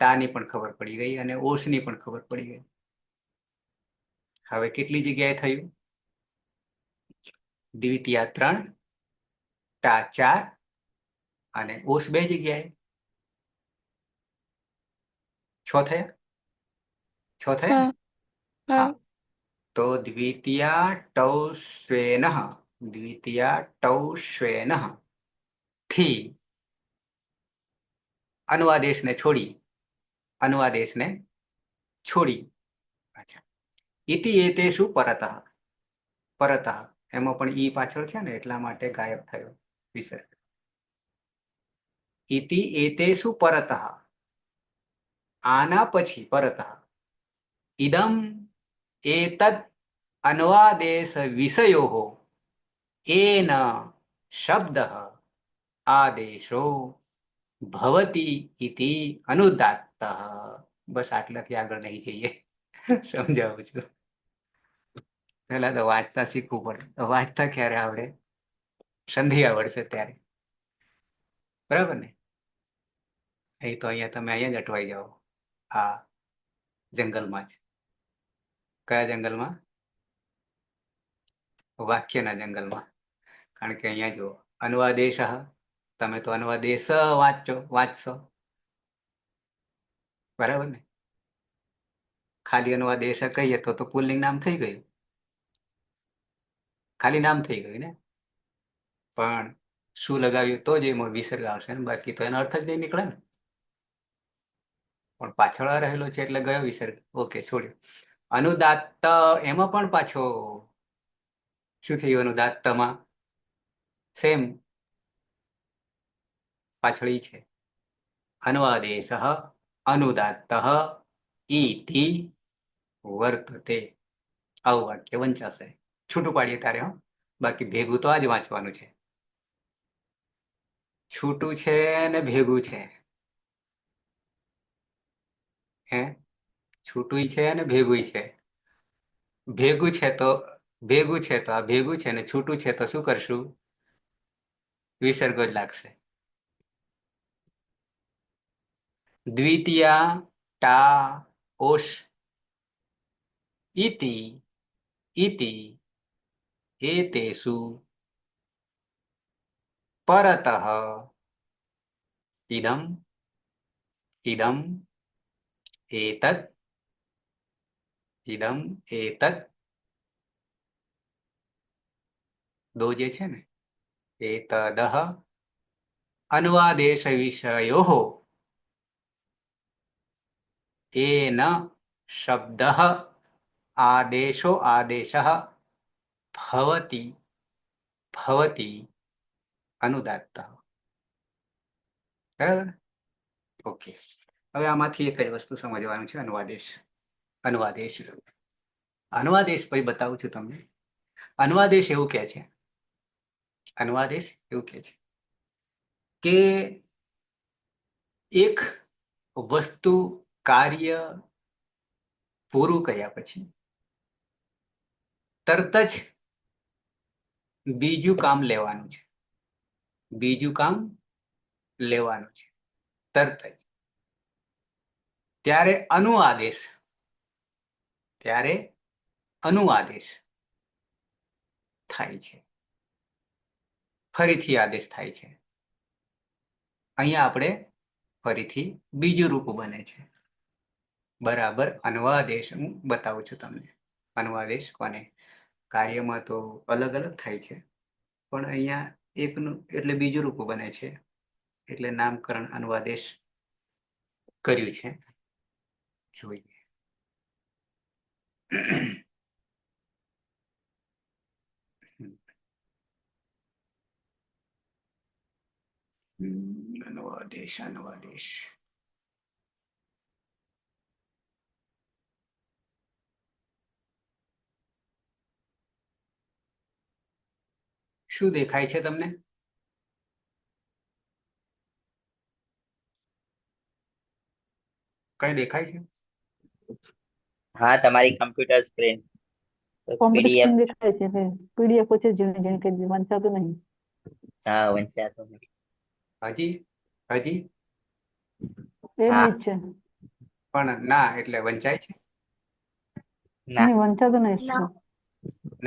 તાની પણ ખબર પડી ગઈ અને ઓશની પણ ખબર પડી ગઈ. હવે કેટલી જગ્યાએ થયું? દ્વિતીયા 3, ટા 4 અને ઓસ 2 જગ્યાએ 6 થયા. 6 થયા ને? હા. તો દ્વિતીયા ટૌ સ્વેનઃ, દ્વિતીયા ટૌ સ્વેનઃ થી અનુવાદેશને છોડી, અનુવાદેશને છોડી. અચ્છા. ઇતિ એતેષુ પરતઃ, પરતઃ એમાં પણ ઈ પાછળ છે ને એટલા માટે ગાયબ થયો વિસર્ગ. ઇતિ એતેષુ પરતઃ, આના પછી પરતઃ, ઇદમ એતદ અન્વાદેશ વિષયો એન શબ્દઃ આદેશો ભવતી ઇતિ અનુદાત્તઃ. બસ આટલાથી આગળ નહીં જઈએ. સમજાવું છું. પહેલા તો વાંચતા શીખવું પડે. તો વાંચતા ક્યારે આવડે? સંધિ આવડશે ત્યારે. બરાબર ને? એ તો અહીંયા તમે અહીંયા જ અટવાઈ જાઓ, આ જંગલમાં જ. કયા જંગલમાં? વાક્યના જંગલમાં. કારણ કે અહીંયા જો અનુવાદેશ, તમે તો અનુવાદેશ વાંચશો. બરાબર ને? ખાલી અનુવાદેશ કહીએ તો પુલ્લિંગ નામ થઈ ગયું, ખાલી નામ થઈ ગયું ને. પણ શું લગાવ્યું તો જ એમાં વિસર્ગ આવશે ને, બાકી તો એનો અર્થ જ નહીં નીકળે ને. પણ પાછળ રહેલો છે એટલે ગયો વિસર્ગ. ઓકે, છોડ્યો. અનુદાત્ત એમાં પણ પાછો શું થયું? અનુદાત્તમાં સેમ પાછળ ઈ છે. અનુવાદેશ અનુદાત્ત ઇતિ વર્તતે. આવું વાક્ય વંચાશે. છૂટું પાડીએ તારે, હો. બાકી ભેગું તો આજ વાંચવાનું છે. છૂટું છે ને ભેગું છે. હે, છૂટું છે ને ભેગું છે. ભેગું છે તો આ ભેગું છે ને છૂટું છે તો શું કરશું? વિસર્ગ જ લાગશે. દ્વિતીયા ટા ઓશ ઇતિ ઇતિ એતેષુ પરતઃ ઇદમ ઇદમ એતદ ઇદમ એતદ. દો જે છે ને, એતદ અનુવાદેશ વિષયો એન શબ્દઃ આદેશો આદેશઃ ભવતી ભવતી અનુદાત્તઃ. બરાબર? ઓકે. હવે આમાંથી એક જ વસ્તુ સમજવાનું છે. અનુવાદેશ. અનુવાદેશ અનુવાદેશ પછી બતાવું છું તમને. અનુવાદેશ એવું કહે છે, અનુવાદેશ એવું કહે છે કે એક વસ્તુ કાર્ય પૂરું કર્યા પછી તરત જ બીજું કામ લેવાનું છે. બીજું કામ લેવાનું છે તરત જ. ત્યારે અનુઆદેશ, ત્યારે અનુઆદેશ થાય છે. ફરીથી આદેશ થાય છે. અહીંયા આપણે ફરીથી બીજું રૂપ બને છે. બરાબર. અનુવાદેશ હું બતાવું છું તમને. અનુવાદેશ કોને? કાર્યમાં તો અલગ અલગ થાય છે, પણ અહીંયા એકનું એટલે બીજું રૂપ બને છે, એટલે નામકરણ અનુવાદેશ કર્યું છે. જોઈએ. અનુવાદેશ અનુવાદેશ શું દેખાય છે તમને? કઈ દેખાય છે? હા, તમારી computer screen computer PDF. Screen દેખાય છે. પીડીએફ છે ઝીણી ઝીણી કે વંચાતું નહીં. હા, વંચાતું નથી. હજી હજી એનું જ છે. પણ ના એટલે વંચાય છે. ના. નહીં, વંચાતું નહીં.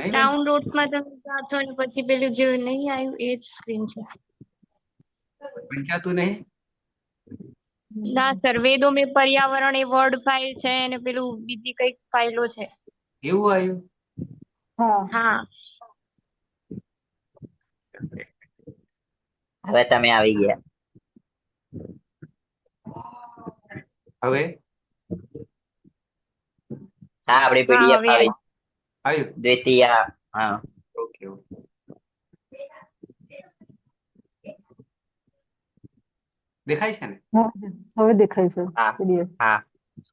નહીં વંચાતું? ડાઉનલોડ્સ માં તમે જાઓ છો ને પછી પેલું જે નહીં આવ્યું એ જ સ્ક્રીન છે. વંચાતું નહીં? ના સર, વેદો મેં પર્યાવરણ એ વર્ડ ફાઇલ છે અને પેલું બીજી કઈક ફાઇલો છે. એવું આવ્યું? હા હા. હવે તમે આવી ગયા. હવે હા, આપડી હા પીડીએફ હવે આવી. આવ્યું? દ્વિતીય. હા. Okay okay. દેખાય છે ને? હવે દેખાય છે હા PDF. હા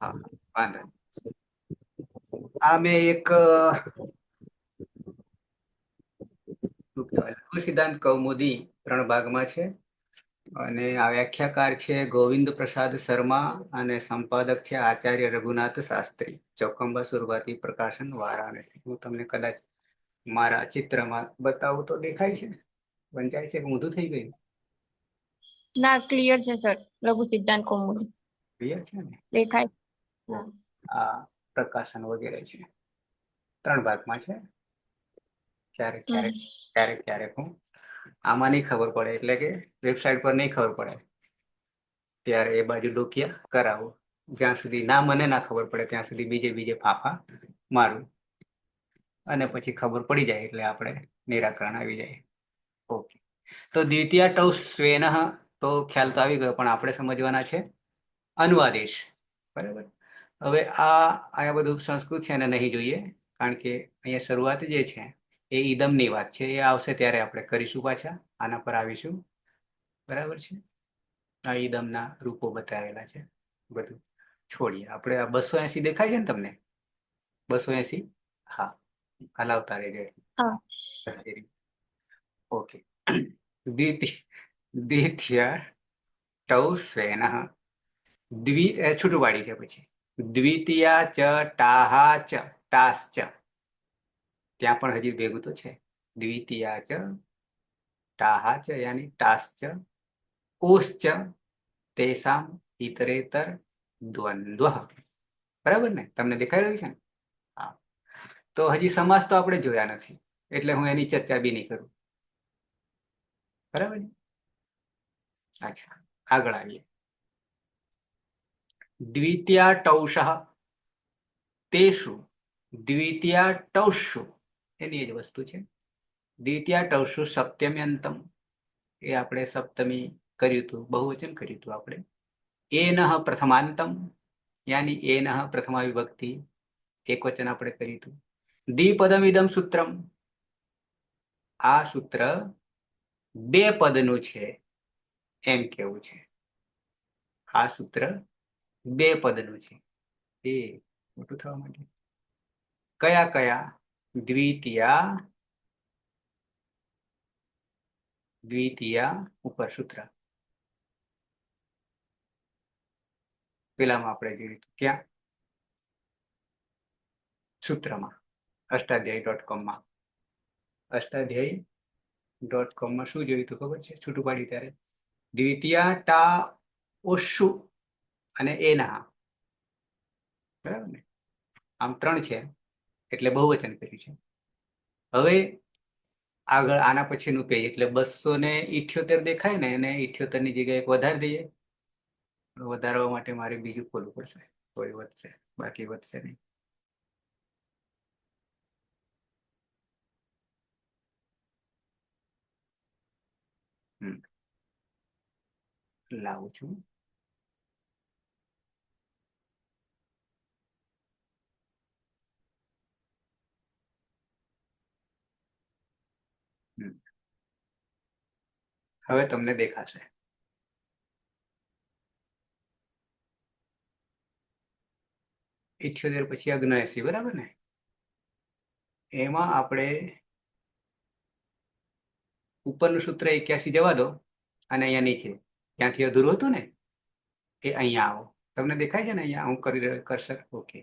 હા, વાંધો નહીં. આ મેં એક શું કહેવાય, લઘુ સિદ્ધાંત કૌમુદી 3 ભાગમાં છે અને આ વ્યાખ્યાકાર છે ગોવિંદ પ્રસાદ શર્મા અને સંપાદક છે આચાર્ય રઘુનાથ શાસ્ત્રી, ચોખંબા સુરભાતી પ્રકાશન, વારાણસી. હું તમને કદાચ મારા ચિત્રમાં બતાવું તો દેખાય છે? વંચાય છે કે ઊંધું થઈ ગયું? ના ક્લિયર છે સર, લઘુ સિદ્ધાંત કૌમુદી ક્લિયર છે ને? દેખાય. આ પ્રકાશન વગેરે છે, 3 ભાગમાં છે. ક્યારેક ક્યારેક ક્યારેક ક્યારેક હું આમાં નહીં ખબર પડે એટલે કે વેબસાઇટ પર નહીં ખબર પડે ત્યારે એ બાજુ ડોકિયા કરાવું. જ્યાં સુધી મને ના ખબર પડે ત્યાં સુધી બીજે ફાફા મારું અને પછી ખબર પડી જાય એટલે આપણે નિરાકરણ આવી જાય. ઓકે, તો દ્વિતીય ટૌ સ્વેનઃ તો ખ્યાલ તો આવી ગયો, પણ આપણે સમજવાના છે અનુવાદેશ. બરાબર. હવે અહીંયા બધું સંસ્કૃત છે એને નહીં જોઈએ, કારણ કે અહીંયા શરૂઆત જે છે એ ઈદમની વાત છે. એ આવશે ત્યારે આપણે કરીશું, પાછા આના પર આવીશું. બરાબર છે. આ ઈદમના રૂપો બતાવેલા છે. બધું છોડીએ આપણે. આ 280 દેખાય છે ને તમને? 280? હા, હલાવતા રહેજો. હા. ઓકે. દ્વિતીય ટૌ સ્વેનઃ છૂટું પાડી છે. પછી દ્વિતીયા ચ ટાહા ચ ટાશ્ચ, ત્યાં પણ હજી ભેગું તો છે. દ્વિતીયા ચ ટાહા ચ યાની ટાશ્ચ ઓશ્ચ તેષામ ઇતરેતર દ્વંદ્વ. બરાબર ને? તમને દેખાઈ રહ્યું છે ને? હા. તો હજી સમાસ તો આપણે જોયા નથી એટલે હું એની ચર્ચા બી નહીં કરું. બરાબર. અચ્છા, આગળ આવીએ. દ્વિતીયા ટૌષઃ તેષુ દ્વિતીયા ટૌષુ, એની જ વસ્તુ છે. દ્વિતીયા ટૌષુ સપ્તમ્યંતમ, એ આપણે સપ્તમી કર્યું હતું, બહુવચન કર્યું હતું આપણે. એનઃ પ્રથમાંતમ યાની એનઃ પ્રથમા વિભક્તિ, એક વચન આપણે કર્યું હતું. દ્વિપદમ ઇદમ સૂત્રમ, આ સૂત્ર 2 પદનું છે એમ કેવું છે. આ સૂત્ર 2 પદનું છે. એ મોટું થવા માટે કયા કયા? દ્વિતીયા ઉપર સૂત્ર પેલામાં આપણે જોયું હતું. ક્યાં? સૂત્રમાં, અષ્ટાધ્યાયી.com અષ્ટાધ્યાયી.com શું જોયું હતું ખબર છે? છૂટું પાડ્યું ત્યારે દ્વિતીયા ટા ઓશુ અને એના. બરાબર ને? આમ 3 છે એટલે બહુવચન કર્યું છે. હવે આગળ આના પછીનું કહીએ એટલે 278 દેખાય ને, એને 78 ની જગ્યાએ એક વધારી દઈએ. વધારવા માટે મારે બીજું ખોલવું પડશે, કોઈ વધશે, બાકી વધશે નહીં. લાવું છું. હવે તમને દેખાશે. ઇઠ્યોતેર પછી 79, બરાબર ને? એમાં આપણે ઉપરનું સૂત્ર 81 જવા દો અને અહીંયા નીચે ત્યાંથી અધૂરું હતું ને એ અહીંયા આવો. તમને દેખાય છે ને? અહીંયા હું કરી રહ્યો કર્સર. ઓકે,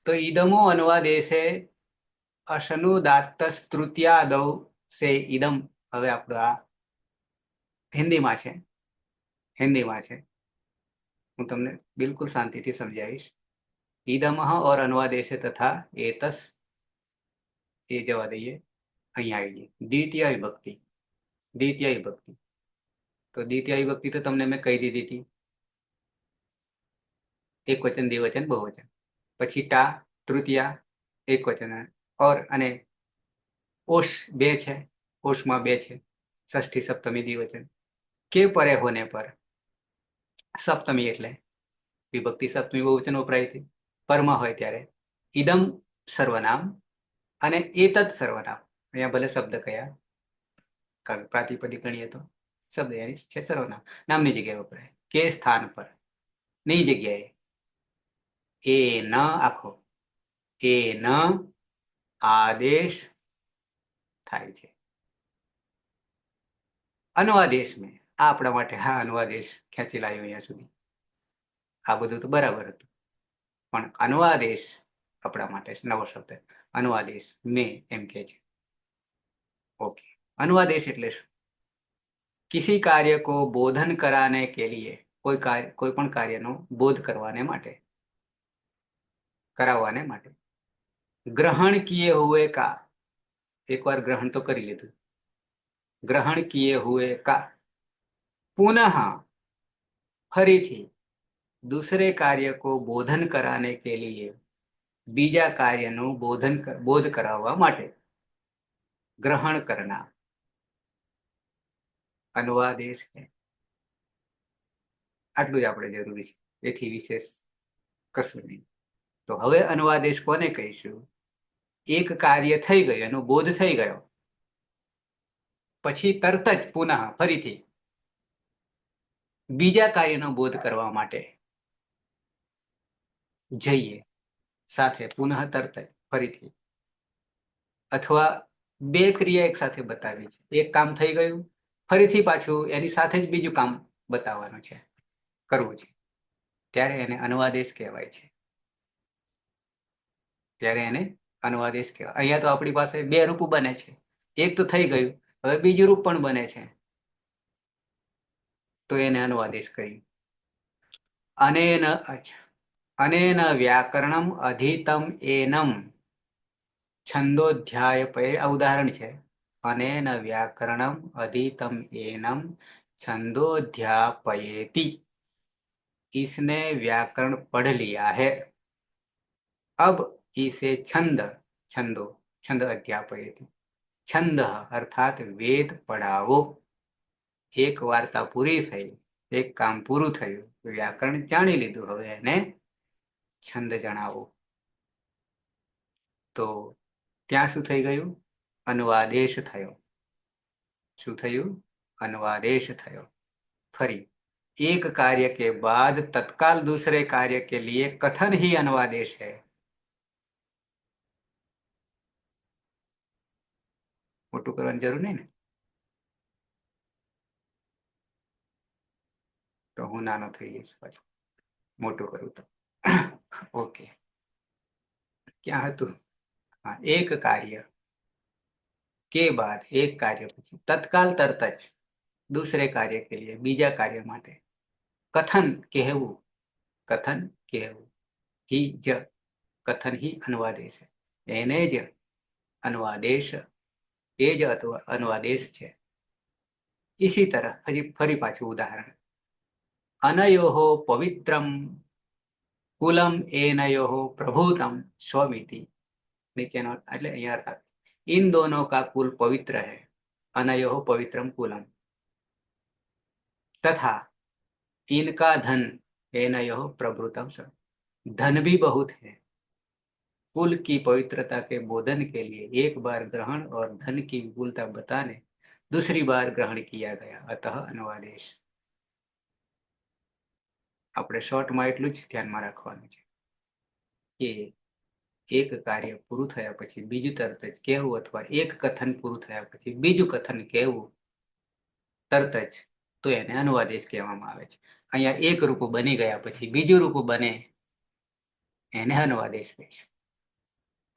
તો ઈદમો અનુવાદેશે અશનુદાત્તસ્તૃત્યાદૌ સે ઈદમ. હવે આપણું આ હિન્દીમાં છે. હું તમને બિલકુલ શાંતિથી સમજાવીશ. ઈદમઃ और अनुवादेशे तथा एतस् એ જવા દઈએ, અહીંયા આવી જઈએ. દ્વિતીય વિભક્તિ. દ્વિતીય વિભક્તિ તો દ્વિતીય વિભક્તિ તો તમને મેં કહી દીધી હતી, એક વચન, દ્વિવચન, બહુવચન. પછી ટા, તૃતીયા, એક વચન, ઓર અને ઓશ બે છે, ઓશમાં બે છે, ષષ્ઠી સપ્તમી દ્વિવચન. કે પરે હોને પર, સપ્તમી એટલે વિભક્તિ સપ્તમી બહુવચન વપરાય હતી. પરમાં હોય ત્યારે ઇદમ સર્વનામ અને એતદ સર્વનામ. અહીંયા ભલે શબ્દ કયા પ્રાતિપદિક ગણીએ તો શબ્દ એની છે સર્વનામ, નામની જગ્યાએ વપરાય. કે સ્થાન પર ની જગ્યાએ એ ન આખો એ ન આદેશ થાય છે. અનુવાદેશ મેં આ આપણા માટે, હા અનુવાદેશ ખેંચી લાવ્યો અહીંયા સુધી. આ બધું તો બરાબર હતું, પણ અનુવાદેશ આપણા માટે નવો શબ્દ. અનુવાદેશ મેં એમ કે છે. ओके, अनुवादेश એટલે શું? किसी कार्य को बोधन कराने के लिए, કોઈ પણ કાર્યનો બોધ કરવાને માટે, કરાવવાને માટે. ગ્રહણ किए हुए का, એકવાર ગ્રહણ તો કરી લીધું. ગ્રહણ किए हुए का पुनः ફરીથી दूसरे कार्य को बोधन कराने के लिए, બીજા કાર્યનું બોધ કરાવવા માટે. ગ્રહણ करना अनुवादेश है. આટલું જ આપણે જરૂરી છે, એથી વિશેષ કશું નહીં. તો હવે અનુવાદેશ કોને કહીશું? એક કાર્ય થઈ ગયું, એનો બોધ થઈ ગયો, પછી તરત જ પુનઃ ફરીથી બીજા કાર્યનો બોધ કરવા માટે જઈએ, સાથે પુનઃ તરત જ ફરીથી. અથવા બે ક્રિયા એક સાથે બતાવી છે. એક કામ થઈ ગયું, ફરીથી પાછું એની સાથે જ બીજું કામ બતાવવાનું છે, કરવું છે, ત્યારે એને અનુવાદેશ કહેવાય છે. ત્યારે એને અનુવાદેશ કહેવાય. અહીંયા તો આપણી પાસે બે રૂપ બને છે. એક તો થઈ ગયું, હવે બીજું રૂપ પણ બને છે, તો એને અનુવાદેશ કહ્યું. અનેન વ્યાકરણમ અધીતમ એનમ છંદોધ્યાય પે. આ ઉદાહરણ છે. અનેન વ્યાકરણમ અધીતમ એનમ छंदोध्यापयेति. इसने व्याकरण पढ़ लिया है, अब इसे छंद अध्यापयेति. छंद अर्थात वेद पढ़ावो. एक वार्ता पूरी થઈ, એક કામ પૂરું થયું, વ્યાકરણ જાણી લીધું, હવે એને છંદ જણાવો. તો ત્યાં શું થઈ ગયું? અનુવાદેશ થયો. શું થયું? अनुवादेश थयो. फरी एक कार्य के बाद तत्काल दूसरे कार्य के लिए कथन ही अनुवादेश है. मोटू करवानी जरूर नहीं ने, तो हूँ नानो थई जईश, मोटू करूँ तो. ओके, क्या हतुं? हाँ, एक कार्य के बाद, एक कार्य પછી तत्काल तरत ज दूसरे कार्य के लिए, बीजा कार्य माटे कथन कहेवू. कथन कहेवू ही ज, कथन ही अनुवादेश है. एने ज अनुवादेश, ए ज अनुवादेश है. इसी तरह फरी पाछू उदाहरण. अनयोः पवित्रम कुलम एनयोः प्रभुतम स्वमिति. नीचेनो એટલે અહીંયા અર્થ આપે, इन दोनों का कुल पवित्र है. अनयोः पवित्रम कुलम. तथा इनका धन एनयोः प्रभुतम सब. धन भी बहुत है. कुल की पवित्रता के बोधन के लिए एक बार ग्रहण और धन की विपुलता बताने दूसरी बार ग्रहण किया गया, अतः अनुवादेश. આપણે શોર્ટમાં એટલું જ ધ્યાનમાં રાખવાનું છે કે એક કાર્ય પૂરું થયા પછી બીજું તરત જ કહેવું, અથવા એક કથન પૂરું થયા પછી બીજું કથન કહેવું તરત જ, તો એને અનુવાદેશ કહેવામાં આવે છે. અહીંયા એક રૂપ બની ગયા પછી બીજું રૂપ બને, એને અનુવાદેશ કહીશું.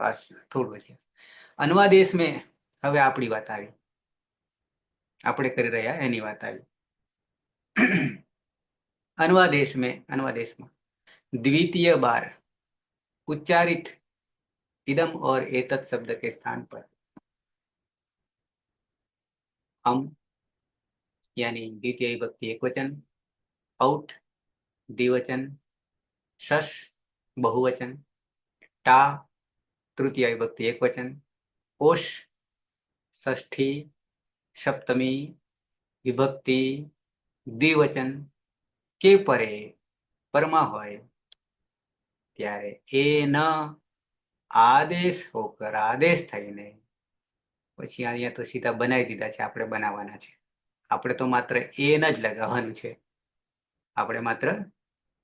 બસ થોડું છે. अनुवादेश में હવે આપણી વાત આવી, આપણે કરી રહ્યા એની વાત આવી. अनुवादेश में द्वितीय बार उच्चारित इदम और एतत् शब्द के स्थान पर हम यानी द्वितीय विभक्ति एकवचन, औट द्विवचन, शश बहुवचन, टा तृतीय विभक्ति एकवचन, ओश षष्ठी सप्तमी विभक्ति द्विवचन કે પરે પરમાં હોય ત્યારે એ ન આદેશ હોકર આદેશ થઈને પછી અહીંયા તો સીધા બનાવી દીધા છે, આપણે બનાવવાના છે. આપણે તો માત્ર એ ન જ લગાવવાનું છે, આપણે માત્ર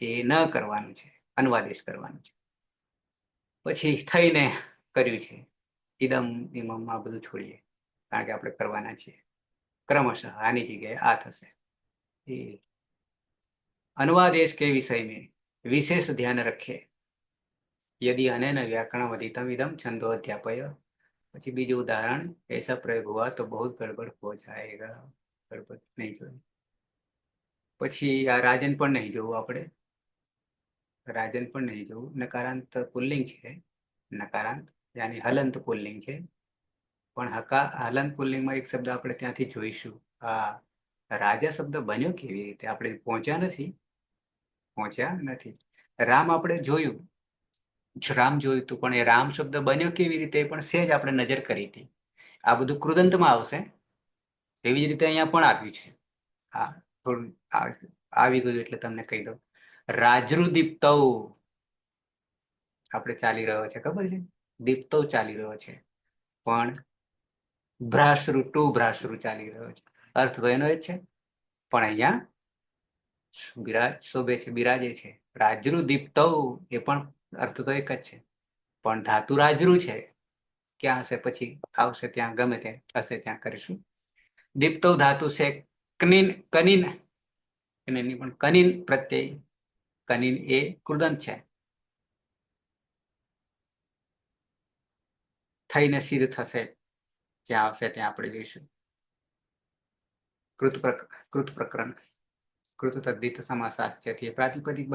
એ ન કરવાનું છે, અન્વાદેશ કરવાનું છે. પછી થઈને કર્યું છે. ઇદમ ઇમમ આ બધું છોડીએ, કારણ કે આપણે કરવાના છીએ. ક્રમશઃ આની જગ્યાએ આ થશે. એ अनुवादेश के विषय में विशेष ध्यान रखें. यदि अनेन व्याकरणवधितम इदम छंदो अध्यापय. પછી બીજું ઉદાહરણ ऐसा प्रयोग हुआ तो बहुत गड़बड़ हो जाएगा. ગડબડ નહીં જોયું. પછી આ રાજન પણ નહીં જોવું આપણે. રાજન પણ નહીં જોવું. નકારાંત પુલ્લિંગ છે. નકારાંત યાની હલંત પુલ્લિંગ છે. પણ હલંત પુલ્લિંગમાં એક શબ્દ આપણે ત્યાંથી જોઈશું. આ રાજા શબ્દ બન્યો કેવી રીતે? આપણે પહોંચ્યા નથી. રામ આપણે જોયું, રામ જોયું હતું, પણ એ રામ શબ્દ બન્યો કેવી રીતે પણ સહેજ આપણે નજર કરી હતી. આ બધું કૃદંતમાં આવશે. એવી જ રીતે અહીંયા પણ આવ્યું છે. હા, થોડું આવી ગયું એટલે તમને કહી દઉં. રાજ્રુ દીપ્તૌ આપણે ચાલી રહ્યો છે, ખબર છે? દીપ્તૌ ચાલી રહ્યો છે, પણ ભ્રાસૃ ટુ ભ્રાસૃ ચાલી રહ્યો છે. અર્થ તો એનો જ છે, પણ અહીંયા શોભે છે, બિરાજે છે. રાજ્રુ દીપ્તૌ એ પણ અર્થ તો એક જ છે, પણ ધાતુ રાજ્રુ છે. ક્યાં હશે પછી આવશે ત્યાં, ગમે ત્યાં હશે ત્યાં કરીશું. દીપ્તૌ ધાતુ છે કનિન. કનિનની પણ કનિન પ્રત્યય, કનિન એ કૃદંત છે. થઈને સિદ્ધ થશે, જ્યાં આવશે ત્યાં આપણે જોઈશું. કૃત પ્રકરણ કૃત તદ્ધિત સમાસાશ્ચથી પ્રાતિપદિક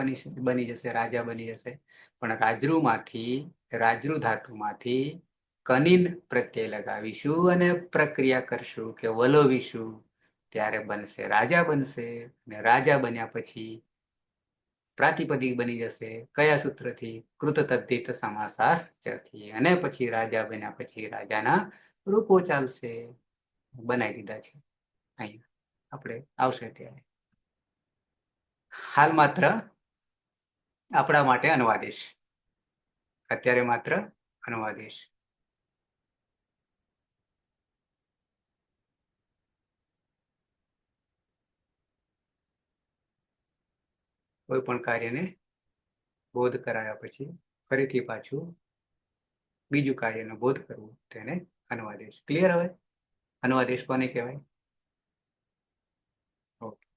બની જશે, રાજા બની જશે. પણ રાજ્રુ ધાતુમાંથી કનિન પ્રત્યય લગાવીશું અને પ્રક્રિયા કરશું કે વલોવીશું, ત્યારે બનશે રાજા બનશે. અને રાજા બન્યા પછી પ્રાતિપદિક બની જશે. કયા સૂત્રથી? કૃત તદ્ધિત સમાસાશ્ચથી. અને પછી રાજા બન્યા પછી રાજાના રૂપો ચાલશે. બનાવી દીધા છે. અહીંયા આપણે આવશે ત્યારે. હાલ માત્ર આપણા માટે અનુવાદેશ. અત્યારે માત્ર અનુવાદેશ. કોઈ પણ કાર્યને બોધ કરાયા પછી ફરીથી પાછું બીજું કાર્યનો બોધ કરવું, તેને અનુવાદેશ. ક્લિયર? હવે અનુવાદેશ કોને કહેવાય? ओके.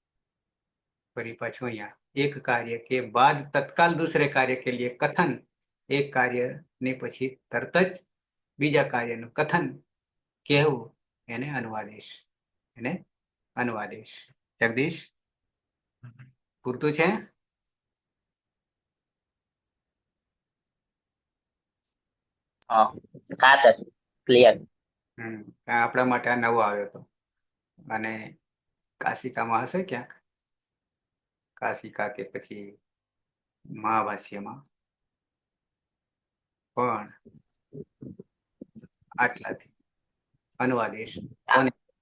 फरी पाछू यहाँ एक कार्य के बाद तत्काल दूसरे कार्य के लिए कथन. एक कार्य ने पछी तरत ज बीजा कार्य नु कथन कहवू, એને અનુવાદેશ. એને અનુવાદેશ. જગદીશ, પૂરતું છે? હા સર, ક્લિયર. આપણા માટે આ નવો આવ્યો હતો. અને કાશિકામાં હશે ક્યાંક, કાશિકા કે પછી મહાભાષ્યમાં, પણ આટલાથી અનુવાદેશ.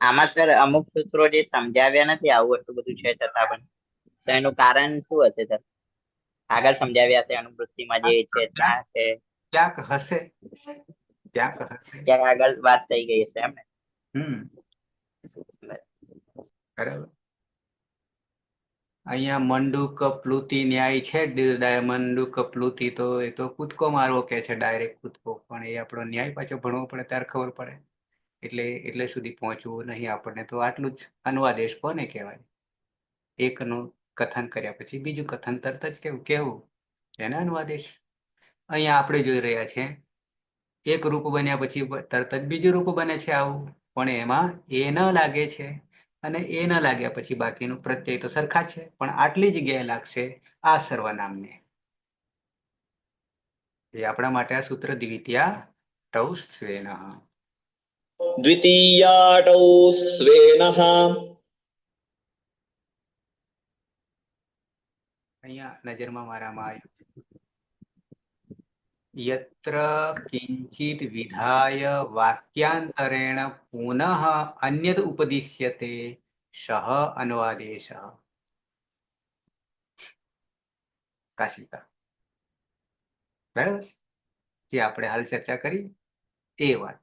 આમાં સર અમુક સૂત્રો જે સમજાવ્યા નથી, આવું એટલું બધું છે છતાં પણ, તો એનું કારણ શું હશે સર? આગળ સમજાવ્યા છે અનુવૃત્તિમાં જે છે ત્યાં છે, ક્યાંક હશે, ક્યાંક હશે, ક્યાંક આગળ વાત થઈ ગઈ છે એમ ને. બરાબર. અહીંયા મંડુક પ્લુતિ ન્યાય છે, મંડુક પ્લુતિ, તો એ તો કૂદકો મારવો કે છે, ડાયરેક્ટ કૂદકો. પણ એ આપણો ન્યાય પાછો ભણવો પડે ત્યારે ખબર પડે. એટલે સુધી પહોંચવું નહીં આપણને. તો આટલું જ અનુવાદેશ કોને કહેવાય? એકનું કથન કર્યા પછી બીજું કથન તરત જ કેવું, એને અનુવાદેશ. અહીંયા આપણે જોઈ રહ્યા છે એક રૂપ બન્યા પછી તરત જ બીજું રૂપ બને છે આવું, પણ એમાં એ ન લાગે છે. અને એ ન લાગ્યા પછી બાકીનું પ્રત્યય તો સરખા છે, પણ આટલી જગ્યાએ લાગશે આ સર્વનામને. એ આપણા માટે આ સૂત્ર દ્વિતીયા ટૌ સ્વેનઃ. द्वितीयाटौ स्वेनः અહીંયા નજરમાં મારામાં આવ્યું યત્ર કિંચિત વિધાય વાક્યાંતરેણ પુનઃ અન્યદ ઉપદિશ્યતે સહ અનુવાદેશ. કાશિકા બરાબર છે, જે આપણે હાલ ચર્ચા કરી એ વાત.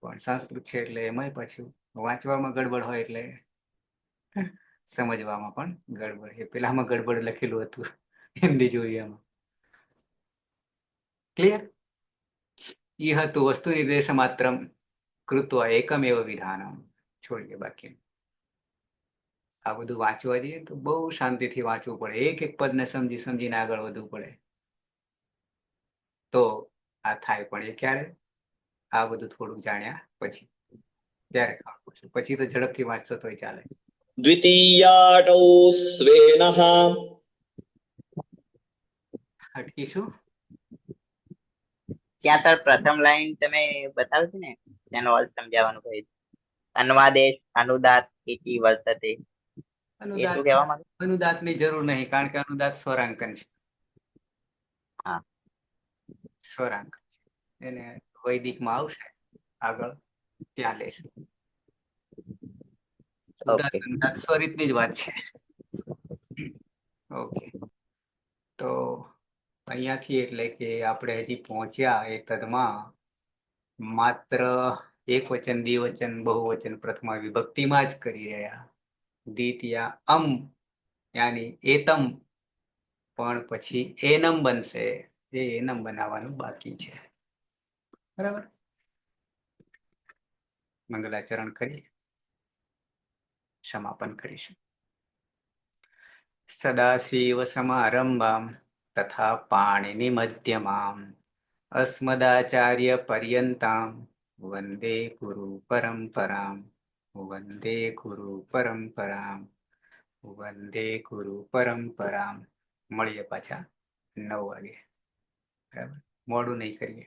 પણ સંસ્કૃત છે એટલે એમાંય પાછું વાંચવામાં ગડબડ હોય એટલે સમજવામાં પણ ગડબડ. એ પેલામાં ગડબડ લખેલું હતું હિન્દી જોઈએ એમાં. ક્લિયર? ઈહ તુ વસ્તુ નિર્દેશ માત્રમ કૃત્વા એકમેવ વિધાનમ. છોડીએ બાકી. આ બધું વાંચવા જઈએ તો બહુ શાંતિથી વાંચવું પડે, એક એક પદને સમજી સમજીને આગળ વધવું પડે તો આ થાય. પણ એ ક્યારે? આ બધું થોડું જાણ્યા પછી, ત્યારે ખબર પડશે. પછી તો ઝડપથી વાંચશો તોય ચાલે. द्वितीयाटौ स्वेनः અટકીશું. ત્યાં સર પ્રથમ લાઈન તમે બતાવી છે ને, તેનો અર્થ સમજાવવાનું કહ્યું. અન્વાદેશ અનુદાત ઇતિ વર્તતે. એ અનુદાત શું કહેવા માંગે? અનુદાતની જરૂર નહીં, કારણ કે અનુદાત સ્વરાંકન છે. હા. સ્વરાંકન છે, એને વૈદિકમાં આવશે આગળ, ત્યાં લેશું. ઉદાત ઓકે. અનુદાત સ્વરિતની જ વાત છે. ઓકે, તો અહીંયાથી એટલે કે આપણે હજી પહોંચ્યા એ તદમાં માત્ર એક વચન, દ્વિવચન, બહુવચન પ્રથમા વિભક્તિમાં જ કરી રહ્યા. દ્વિતીયા અમ યાની એતમ, પણ પછી એનમ બનશે. એ એનમ બનાવવાનું બાકી છે. બરાબર? મંગલાચરણ કરી સમાપન કરીશું. સદાશિવ સમારંભામ તથા પાણિનિ મધ્યમામ અસ્મદાચાર્ય પર્યંતામ વંદે ગુરુ પરંપરામ. વંદે ગુરુ પરંપરામ. વંદે ગુરુ પરંપરામ. મળીએ પાછા 9 વાગે. બરાબર? મોડું નહીં કરીએ.